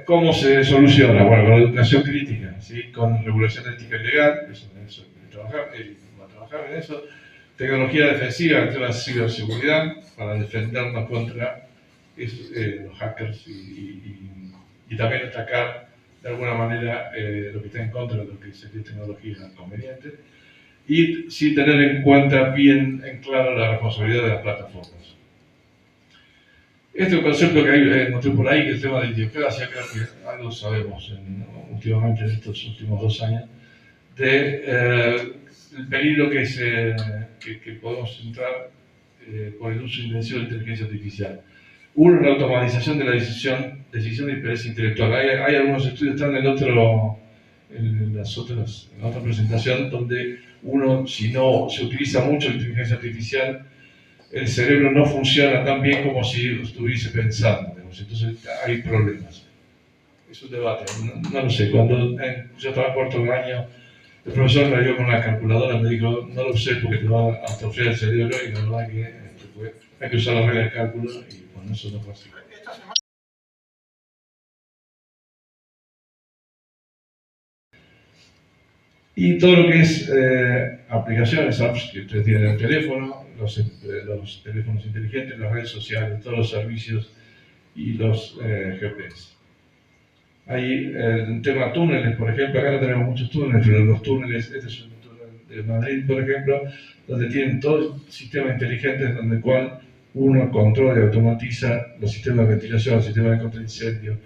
S12: ¿Cómo se soluciona? Bueno, con educación crítica, ¿sí? Con regulación ética y legal, eso va a trabajar en eso. Tecnología defensiva, el tema de ciberseguridad, para defendernos contra los hackers y también atacar de alguna manera lo que está en contra de lo que sería tecnología conveniente. Y sí tener en cuenta bien en claro la responsabilidad de las plataformas. Este es un concepto que encontré por ahí, que es el tema de idiocracia, creo que algo sabemos últimamente en estos últimos 2 años, el peligro que podemos entrar por el uso intensivo de la inteligencia artificial. Uno, la automatización de la decisión de interés intelectual. Hay algunos estudios, están en la otra presentación, donde si no se utiliza mucho la inteligencia artificial, el cerebro no funciona tan bien como si lo estuviese pensando. Entonces hay problemas. Es un debate, no lo sé. Cuando yo estaba en cuarto año, el profesor me dio con una calculadora, me dijo, no lo sé porque te va a atrofiar el cerebro, y la verdad que hay que usar la regla de cálculo, y bueno, eso no fue así. Y todo lo que es aplicaciones, apps que ustedes tienen en el teléfono, los teléfonos inteligentes, las redes sociales, todos los servicios y los GPS. Hay un tema túneles, por ejemplo, acá no tenemos muchos túneles, pero los túneles, este es un túnel de Madrid, por ejemplo, donde tienen todos sistemas inteligentes donde el cual uno controla y automatiza los sistemas de ventilación, los sistemas de contraincendio,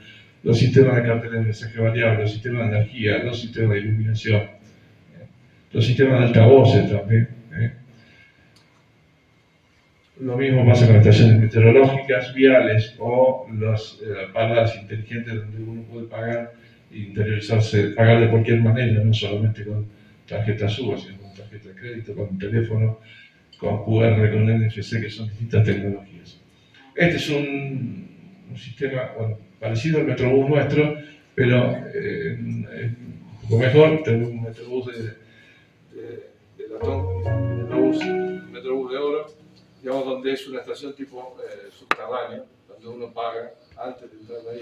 S12: los sistemas de cartel de mensaje variable, los sistemas de energía, los sistemas de iluminación, los sistemas de altavoces también. Lo mismo pasa con las estaciones meteorológicas, viales o las paradas inteligentes donde uno puede pagar e interiorizarse, pagar de cualquier manera, no solamente con tarjetas UVA, sino con tarjeta de crédito, con teléfono, con QR, con NFC, que son distintas tecnologías. Este es un sistema parecido al Metrobús nuestro, pero un poco mejor. Tenemos un Metrobús de latón, Metrobús de oro, digamos, donde es una estación tipo subterránea, donde uno paga antes de entrar ahí.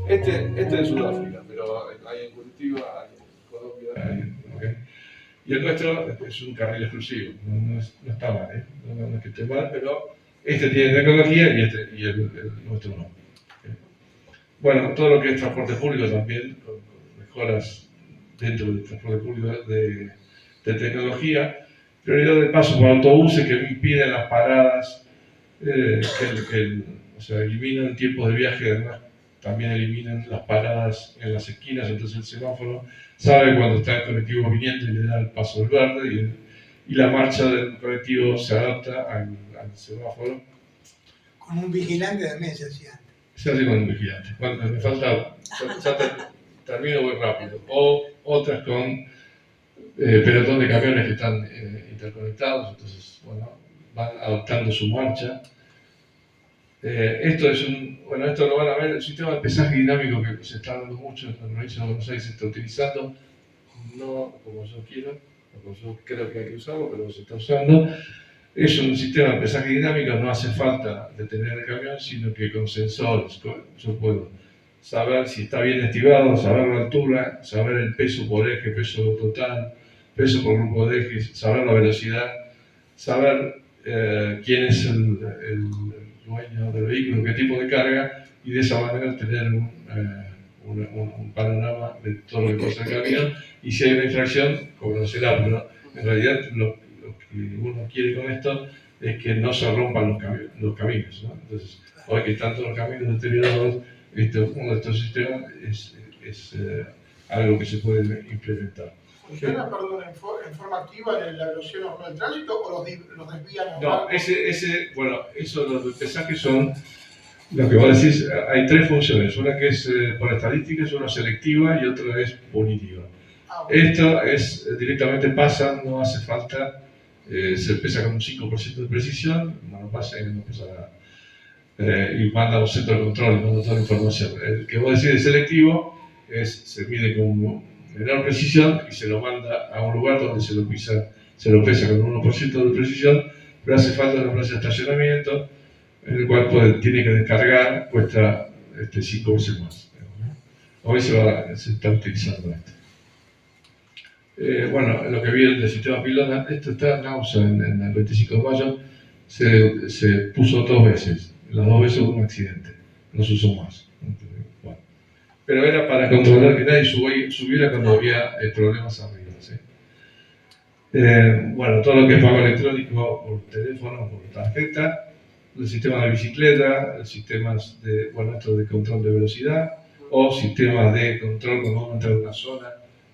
S12: Este es de Sudáfrica, pero hay en Curitiba, hay en Colombia, okay. Y el nuestro es un carril exclusivo, no está mal, no es que esté mal, pero este tiene tecnología y el nuestro no. Okay. Bueno, todo lo que es transporte público también, con mejoras dentro del transporte público de tecnología, prioridad de paso por autobuses que impiden las paradas, o sea, eliminan tiempos de viaje, además también eliminan las paradas en las esquinas, entonces el semáforo sabe cuando está el colectivo viniendo y le da el paso del verde y la marcha del colectivo se adapta al semáforo.
S7: Con un vigilante también se hacía.
S12: Se hace con un vigilante. Cuando me falta, termino muy rápido. O otras con pelotón de camiones que están interconectados, entonces van adaptando su marcha. Esto lo van a ver, el sistema de pesaje dinámico que se está dando mucho en la provincia de Buenos Aires, se está utilizando, no como yo quiero, o como yo creo que hay que usarlo, pero se está usando. Es un sistema de pesaje dinámico, no hace falta detener el camión, sino que con sensores yo puedo saber si está bien estivado, saber la altura, saber el peso por eje, peso total, peso por grupo de ejes, saber la velocidad, saber quién es el dueño del vehículo, qué tipo de carga, y de esa manera tener un panorama de todo lo que pasa en el camión, y si hay una infracción, conocerá, pero en realidad lo que uno quiere con esto es que no se rompan los caminos, ¿no? Entonces, hoy que están todos los caminos deteriorados, uno de estos sistemas es algo que se puede implementar.
S5: ¿Funciona, perdón, en forma activa en la velocidad normal del tránsito o los desvían?
S12: No, eso, los de pesaje son, lo que vos decís, hay tres funciones, una que es por estadísticas, una selectiva y otra es punitiva. Esto es, directamente pasa, no hace falta, se pesa con un 5% de precisión, no pasa y no pasa nada. Y manda a un centro de control, manda toda la información. El que vos decís de selectivo se mide con menor precisión y se lo manda a un lugar donde se lo pesa con un 1% de precisión, pero hace falta una plaza de estacionamiento, en el cual tiene que descargar, cuesta 5 veces más. Hoy se está utilizando esto. Lo que vieron del sistema pilota, esto está en AUSA en el 25 de mayo, se puso 2 veces, las 2 veces hubo un accidente, no se usó más. Pero era para controlar que nadie subiera cuando había problemas arriba. ¿Sí? Todo lo que es pago electrónico por teléfono, por tarjeta, el sistema de bicicleta, el sistema de control de velocidad o sistemas de control cuando uno entra en una zona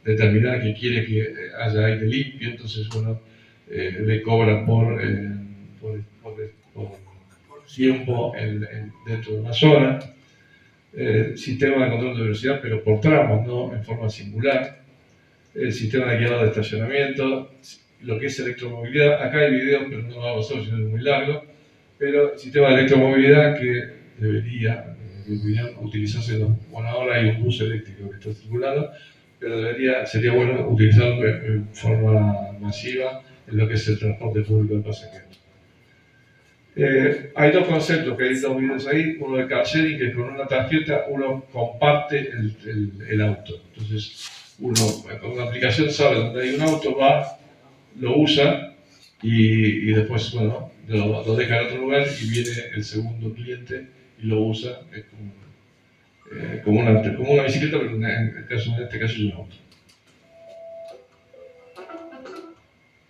S12: determinada que quiere que haya aire limpio, entonces le cobran por tiempo dentro de una zona. Sistema de control de velocidad, pero por tramos, no en forma singular. El sistema de guiado de estacionamiento, lo que es electromovilidad. Acá hay videos, pero no vamos a ver, es muy largo. Pero el sistema de electromovilidad que debería utilizarse. Ahora hay un bus eléctrico que está circulando, pero sería bueno utilizarlo en forma masiva en lo que es el transporte público de pasajeros. Hay dos conceptos que hay dos videos ahí, uno de car sharing, que con una tarjeta uno comparte el auto. Entonces uno con una aplicación sabe dónde hay un auto, va, lo usa y después lo deja en otro lugar y viene el segundo cliente y lo usa como una bicicleta, pero en este caso es un auto.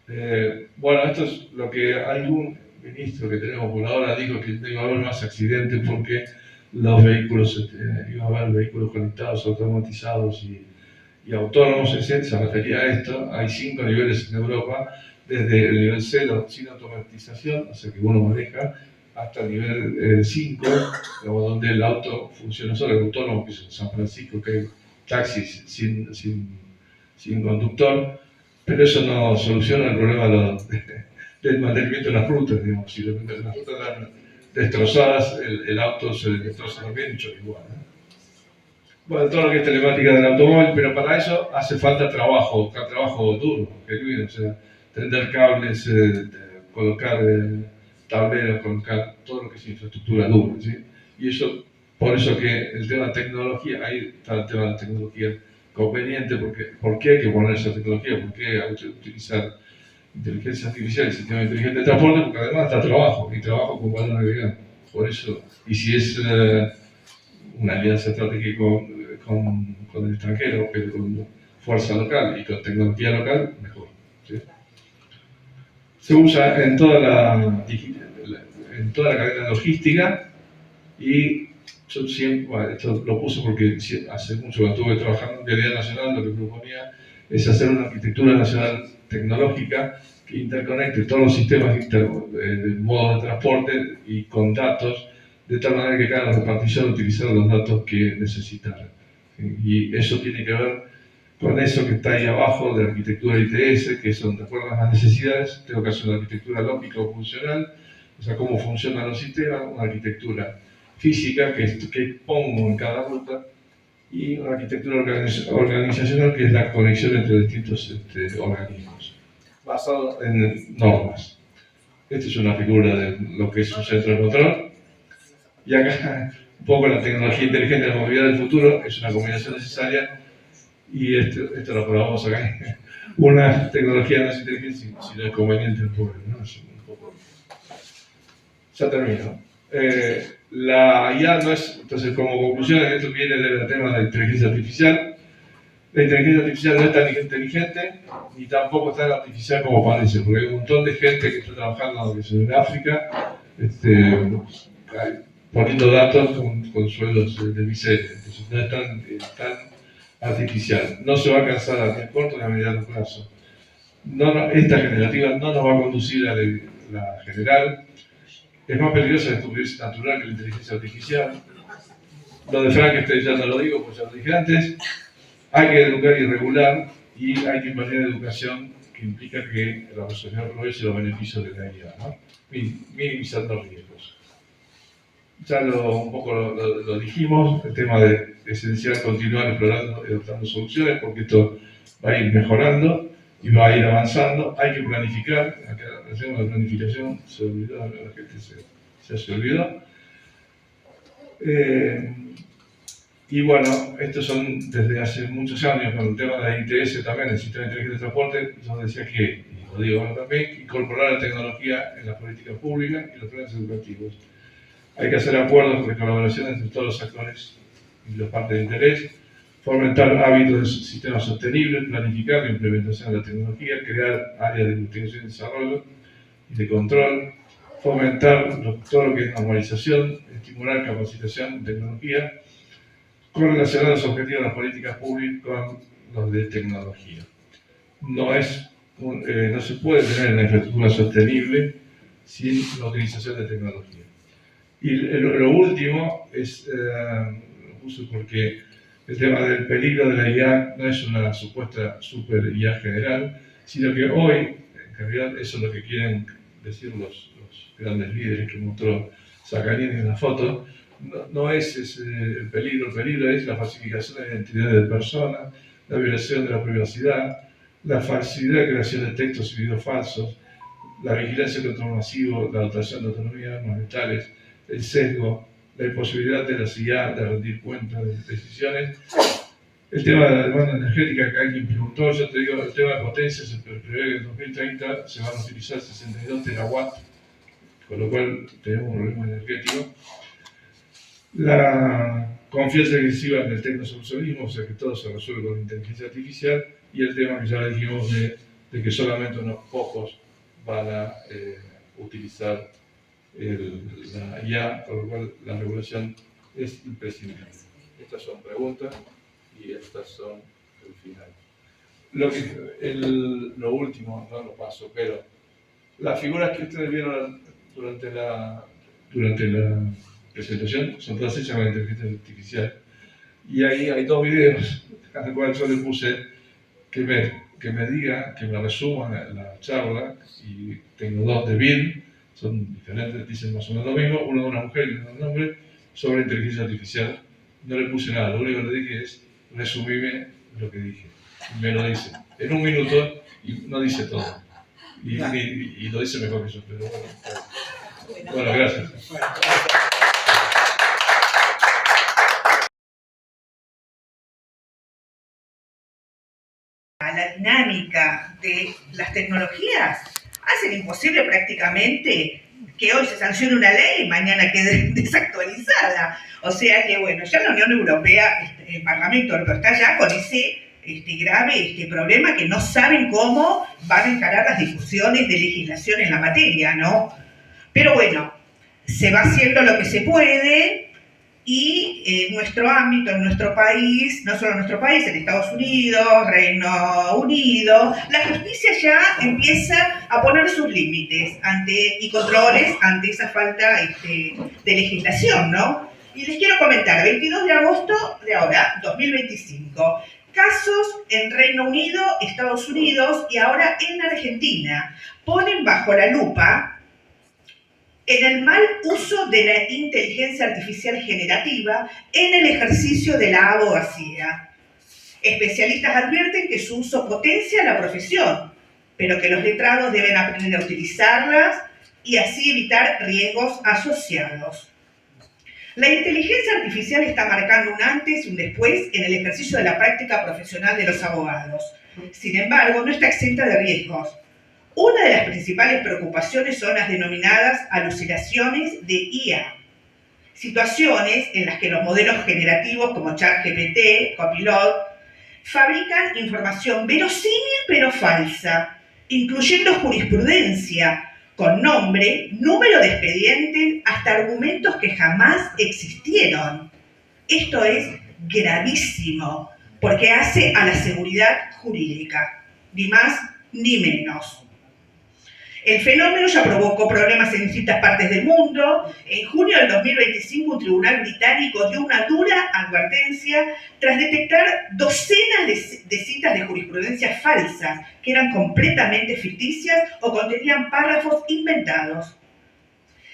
S12: Esto es lo que algún ministro que tenemos por ahora dijo, que no iba a haber más accidentes porque los vehículos, iba a haber vehículos conectados, automatizados y autónomos. Se refería a esto. Hay 5 niveles en Europa, desde el nivel 0 sin automatización, o sea que uno maneja, hasta el nivel 5, donde el auto funciona solo, el autónomo, que es en San Francisco, que hay taxis sin conductor, pero eso no soluciona el problema del mantenimiento de las rutas, digamos. Si las rutas destrozadas, el auto se destroza también y choca igual, ¿no? Bueno, todo lo que es telemática del automóvil, pero para eso hace falta trabajo duro, genuino, o sea, tender cables, colocar tableros, colocar todo lo que es infraestructura dura, ¿sí? Y eso, por eso que el tema de tecnología, ahí está el tema de la tecnología conveniente, porque ¿por qué hay que poner esa tecnología? ¿Por qué hay que utilizar inteligencia artificial y sistema inteligente de transporte? Porque además está trabajo, y trabajo con valor agregado. Por eso, y si es una alianza estratégica con el extranjero, pero con fuerza local y con tecnología local, mejor, ¿sí? Se usa en toda la cadena logística y yo siempre, bueno, esto lo puse porque hace mucho que estuve trabajando en Vialidad Nacional, lo que proponía es hacer una arquitectura nacional tecnológica que interconecte todos los sistemas de modos de transporte y con datos, de tal manera que cada repartición utilizara los datos que necesitara. Y eso tiene que ver con eso que está ahí abajo de la arquitectura ITS, que es donde acuerdan las necesidades. Tengo que hacer una arquitectura lógica o funcional, o sea, cómo funcionan los sistemas, una arquitectura física que pongo en cada ruta, y una arquitectura organizacional que es la conexión entre distintos organismos, basado en normas. Esta es una figura de lo que es un centro de control. Y acá, un poco la tecnología inteligente de la movilidad del futuro es una combinación necesaria, y esto lo probamos acá. Una tecnología no es inteligente si no es conveniente el pueblo, ¿no? Es un poco... Ya termino. La IA no es, entonces como conclusión, esto viene del tema de la inteligencia artificial. La inteligencia artificial no es tan inteligente, ni tampoco tan artificial como parece, porque hay un montón de gente que está trabajando en África, poniendo datos con sueldos de miseria. Entonces no es tan artificial. No se va a alcanzar a ni corto ni a mediano plazo. Esta generativa no nos va a conducir a la general. Es más peligrosa la estupidez natural que la inteligencia artificial. Lo de Frankenstein ya no lo digo, pues ya lo dije antes. Hay que educar y regular, y hay que impartir educación que implica que la sociedad aproveche los beneficios de la IA, ¿no? Minimizando riesgos. Ya un poco lo dijimos, el tema de esencial continuar explorando y adoptando soluciones, porque esto va a ir mejorando y va a ir avanzando. Hay que planificar, acá el tema de planificación se olvidó, la gente se olvidó. Y bueno, estos son desde hace muchos años, con el tema de la ITS también, el sistema inteligente de transporte. Yo decía que, y lo digo ahora también, incorporar la tecnología en las políticas públicas y los planes educativos. Hay que hacer acuerdos de colaboración entre todos los actores y las partes de interés, fomentar hábitos de sistemas sostenibles, planificar la implementación de la tecnología, crear áreas de investigación y desarrollo y de control, fomentar todo lo que es normalización, estimular capacitación en tecnología, correlacionar los objetivos de las políticas públicas con los de tecnología. No se puede tener una infraestructura sostenible sin la utilización de tecnología. Y lo último es, lo puse porque el tema del peligro de la IA no es una supuesta super IA general, sino que hoy, en realidad, eso es lo que quieren decir los grandes líderes que mostró Zaccagnini en la foto. No es el peligro es la falsificación de la identidad de personas, la violación de la privacidad, la falsidad de creación de textos y videos falsos, la vigilancia de control masivo, la dotación de autonomía de armas letales, el sesgo, la imposibilidad de la CIA de rendir cuentas de decisiones. El tema de la demanda energética que alguien preguntó, yo te digo, el tema de potencia se prevé que en 2030 se van a utilizar 62 terawatts, con lo cual tenemos un problema energético. La confianza excesiva en el tecnosolucionismo, o sea que todo se resuelve con inteligencia artificial, y el tema que ya dijimos de que solamente unos pocos van a utilizar la IA, por lo cual la regulación es imprescindible. Estas son preguntas y estas son el final. Lo último, no lo paso, pero las figuras que ustedes vieron durante la presentación son todas hechas con inteligencia artificial, y ahí hay dos videos a los cuales yo le puse que me resuma la charla, y tengo dos de Bill, son diferentes, dicen más o menos lo mismo, uno de una mujer y uno de un hombre, sobre inteligencia artificial. No le puse nada, lo único que le dije es resumime lo que dije. Me lo dice en un minuto y no dice todo. Y lo dice mejor que yo, pero bueno, gracias.
S1: La dinámica de las tecnologías hacen imposible prácticamente que hoy se sancione una ley y mañana quede desactualizada. O sea que, bueno, ya la Unión Europea, el Parlamento Europeo está ya con ese grave problema que no saben cómo van a encarar las discusiones de legislación en la materia, ¿no? Pero bueno, se va haciendo lo que se puede. Y en nuestro ámbito, en nuestro país, no solo en nuestro país, en Estados Unidos, Reino Unido, la justicia ya empieza a poner sus límites y controles ante esa falta de legislación, ¿no? Y les quiero comentar, 22 de agosto de ahora, 2025, casos en Reino Unido, Estados Unidos y ahora en Argentina ponen bajo la lupa en el mal uso de la inteligencia artificial generativa en el ejercicio de la abogacía. Especialistas advierten que su uso potencia la profesión, pero que los letrados deben aprender a utilizarlas y así evitar riesgos asociados. La inteligencia artificial está marcando un antes y un después en el ejercicio de la práctica profesional de los abogados. Sin embargo, no está exenta de riesgos. Una de las principales preocupaciones son las denominadas alucinaciones de IA, situaciones en las que los modelos generativos como ChatGPT, Copilot, fabrican información verosímil pero falsa, incluyendo jurisprudencia con nombre, número de expediente, hasta argumentos que jamás existieron. Esto es gravísimo, porque hace a la seguridad jurídica, ni más ni menos. El fenómeno ya provocó problemas en distintas partes del mundo. En junio del 2025, un tribunal británico dio una dura advertencia tras detectar docenas de citas de jurisprudencia falsas que eran completamente ficticias o contenían párrafos inventados.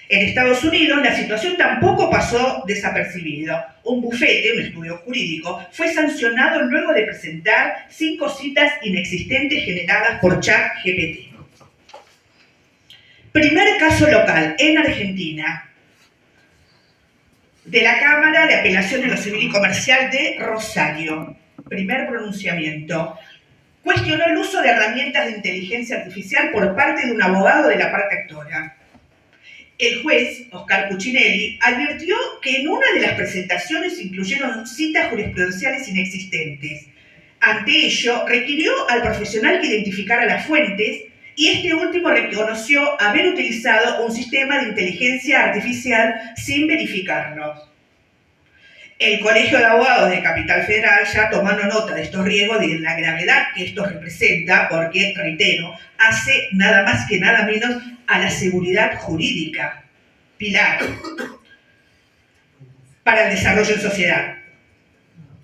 S1: En Estados Unidos, la situación tampoco pasó desapercibido. Un bufete, un estudio jurídico, fue sancionado luego de presentar 5 citas inexistentes generadas por ChatGPT. Primer caso local, en Argentina, de la Cámara de Apelación en lo Civil y Comercial de Rosario. Primer pronunciamiento. Cuestionó el uso de herramientas de inteligencia artificial por parte de un abogado de la parte actora. El juez, Oscar Cuccinelli, advirtió que en una de las presentaciones incluyeron citas jurisprudenciales inexistentes. Ante ello, requirió al profesional que identificara las fuentes y este último reconoció haber utilizado un sistema de inteligencia artificial sin verificarlo. El Colegio de Abogados de Capital Federal ya tomando nota de estos riesgos y de la gravedad que esto representa, porque, reitero, hace nada más que nada menos a la seguridad jurídica, pilar para el desarrollo en sociedad.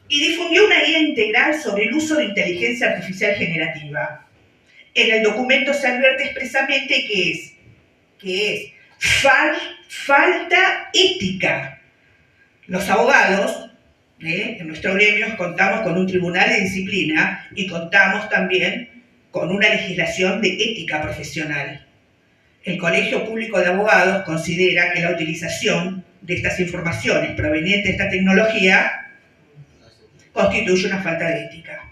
S1: Y difundió una guía integral sobre el uso de inteligencia artificial generativa. En el documento se advierte expresamente que es falta ética. Los abogados, en nuestro gremio, contamos con un tribunal de disciplina y contamos también con una legislación de ética profesional. El Colegio Público de Abogados considera que la utilización de estas informaciones provenientes de esta tecnología constituye una falta de ética,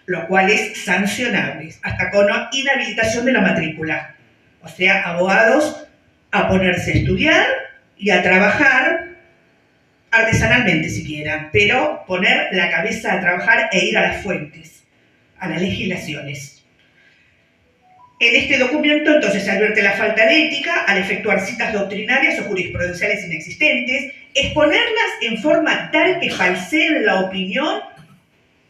S1: lo cual es sancionable, hasta con inhabilitación de la matrícula. O sea, abogados a ponerse a estudiar y a trabajar artesanalmente si quieran, pero poner la cabeza a trabajar e ir a las fuentes, a las legislaciones. En este documento entonces se advierte la falta de ética al efectuar citas doctrinarias o jurisprudenciales inexistentes, exponerlas en forma tal que falseen la opinión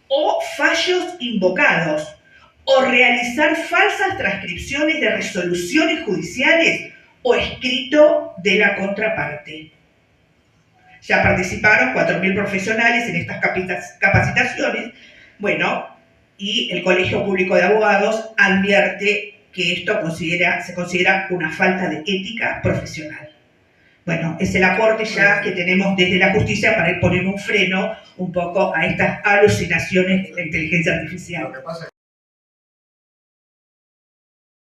S1: o fallos invocados, o realizar falsas transcripciones de resoluciones judiciales o escrito de la contraparte. Ya participaron 4.000 profesionales en estas capacitaciones, bueno, y el Colegio Público de Abogados advierte que esto se considera una falta de ética profesional. Bueno, es el aporte ya que tenemos desde la justicia para ir poniendo un freno un poco a estas alucinaciones de la inteligencia artificial.
S5: Lo que pasa